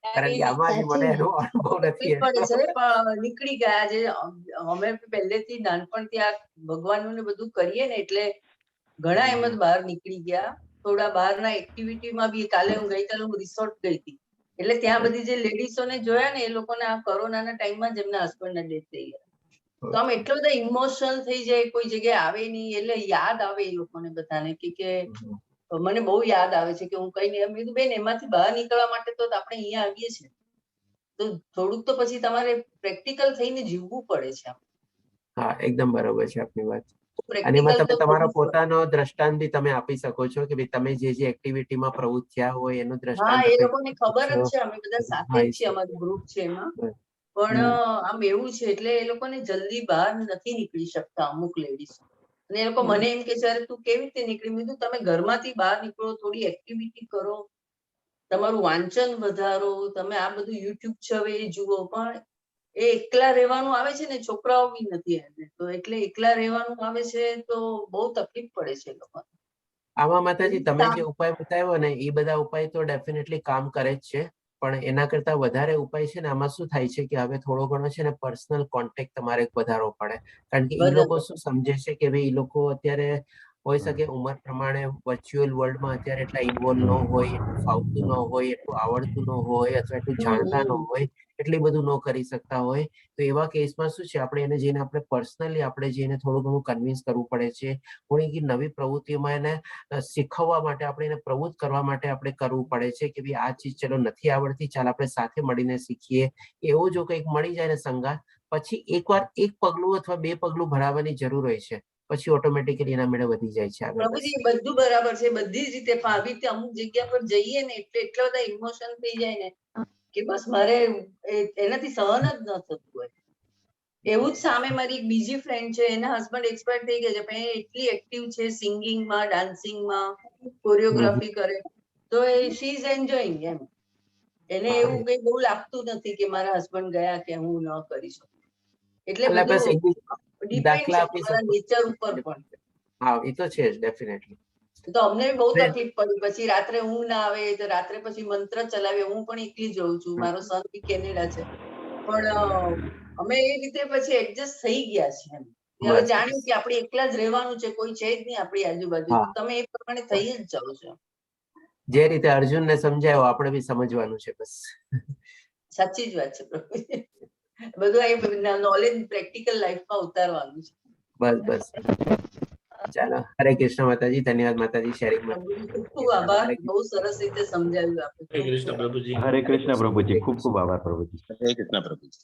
કારણ કે આમાં હજી મને એનો અનુભવ નથી તકલીફ પડે એટલો. છે પણ નીકળી ગયા જે અમે પહેલેથી નાનપણથી આ ભગવાનનું ને બધું કરીએ ને એટલે ઘણા એમ જ બહાર નીકળી ગયા. થોડા બહારના એક્ટિવિટીમાં બી કાલે હું રિસોર્ટ ગઈ હતી એટલે ત્યાં બધી જે લેડીઝોને જોયા ને એ લોકોને આ કોરોનાના ટાઈમમાં જ એમના હસબન્ડના ડેથ થઈ ગયા. તો આમ એટલો બધા ઇમોશનલ થઈ જાય, કોઈ જગ્યાએ આવે નહીં એટલે યાદ આવે એ લોકોને બધાને કે મને બહુ યાદ આવે છે કે હું કઈ નહીં એમ કીધું બેન એમાંથી બહાર નીકળવા માટે તો આપણે અહીંયા આવીએ છીએ તો થોડુંક તો પછી તમારે પ્રેક્ટિકલ થઈને જીવવું પડે છે. હા, એકદમ બરોબર છે આપની વાત. અને પ્રેક્ટિકલ એમાં તો તમે તમારો કરવું જ પડે. પોતાનો દ્રષ્ટાંત બી તમે આપી શકો છો કે ભાઈ તમે જે એક્ટિવિટીમાં પ્રવૃત્ત થયા હોય એનું હા દ્રષ્ટાંત એ આપી લોકોને શકો ખબર જ છો. છે, અમે બધા સાથે જ છીએ, અમારું ગ્રુપ છે એમાં. પણ આમ એવું છે એટલે એ લોકોને જલ્દી બહાર નથી નીકળી શકતા અમુક લેડીઝ. અને એ લોકો મને એમ કે છે અરે તું કેવી રીતે નીકળી? મેં કીધું તમે ઘરમાંથી બહાર નીકળો, થોડી એક્ટિવિટી કરો, તમારું વાંચન વધારો, તમે આ બધું યુટ્યુબ છે હવે એ જુઓ. પણ એ એકલા રહેવાનું આવે છે ને, છોકરાઓ બી નથી એને તો એટલે એકલા રહેવાનું આવે છે તો બહુ તકલીફ પડે છે એ લોકોને. આમાં માતાજી તમે જે ઉપાય બતાવ્યો ને એ બધા ઉપાય તો ડેફિનેટલી કામ કરે જ છે, પણ એના કરતા વધારે ઉપાય છે ને આમાં શું થાય છે કે હવે થોડો ઘણો છે ને પર્સનલ કોન્ટેક્ટ તમારે વધારવો પડે. કારણ કે એ લોકો શું સમજે છે કે ભાઈ એ લોકો અત્યારે હોઈ શકે ઉંમર પ્રમાણે વર્ચ્યુઅલ વર્લ્ડમાં અત્યારે એટલા ઇન્વોલ્વ ન હોય, એટલું ફાવતું ન હોય, એટલું આવડતું ન હોય અથવા એટલું જાણતા ન હોય, એટલી બધું ન કરી શકતા હોય. તો એવા કેસમાં શું છે આપણે એને જઈને આપણે પર્સનલી આપણે જઈને થોડું ઘણું કન્વિન્સ કરવું પડે છે. કોઈ નવી પ્રવૃત્તિમાં એને શીખવવા માટે આપણે એને પ્રવૃત્ત કરવા માટે આપણે કરવું પડે છે કે ભાઈ આ ચીજ ચલો નથી આવડતી, ચાલ આપણે સાથે મળીને શીખીએ. એવું જો કંઈક મળી જાય ને સંગાત, પછી એકવાર એક પગલું અથવા બે પગલું ભરાવાની જરૂર હોય છે, પછી ઓટોમેટિકલી એના મેળે વધી જાય છે આગળ. પ્રભુજી બધું બરાબર છે, બધી જ રીતે પણ આવી રીતે અમુક જગ્યા પર જઈએ ને એટલે એટલા બધા ઇમોશન થઈ જાય ને કે બસ મારે એનાથી સહન જ ન થતું હોય. એવું જ સામે મારી એક બીજી ફ્રેન્ડ છે, એના હસબન્ડ એક્સપાયર થઈ ગયા છે, પણ એ એટલી એક્ટિવ છે સિંગિંગમાં, ડાન્સિંગમાં, કોરિયોગ્રાફી કરે તો શી ઇઝ એન્જોયિંગ એમ. એને એવું કઈ બહુ લાગતું નથી કે મારા હસબન્ડ ગયા કે હું ન કરી શકું. એટલે બધું ડિપેન્ડ દાખલા છે આપી તમારા શકો. નેચર ઉપર પણ. હા, એ તો છે જ ડેફિનેટલી. તો અમને બહુ તકલીફ પડી. પછી રાત્રે ઊંઘ ના આવે તો રાત્રે પછી મંત્ર ચલાવીએ. હું પણ એકલી જઉં છું, મારો સન બી કેનેડા છે, પણ અમે એ રીતે પછી એડજસ્ટ થઈ ગયા છે એમ. હવે જાણ્યું કે આપણે એકલા જ રહેવાનું છે, કોઈ છે જ નહીં આપણી આજુબાજુ, તો તમે એ પ્રમાણે થઈ જ જાઓ છો. જે રીતે અર્જુનને સમજાયો આપણે બી સમજવાનું છે બસ. સાચી જ વાત છે પ્રભુ. બધું આ નોલેજ પ્રેક્ટિકલ લાઈફમાં ઉતારવાનું છે. બસ બસ. ચાલો, હરે કૃષ્ણ માતાજી. ધન્યવાદ માતાજી શેરિંગ માટે. ખૂબ ખૂબ આભાર. બહુ સરસ રીતે સમજાવ્યું આપણે. હરે કૃષ્ણ પ્રભુજી. હરે કૃષ્ણ પ્રભુજી, ખૂબ ખૂબ આભાર પ્રભુજી. હરે કૃષ્ણ પ્રભુજી.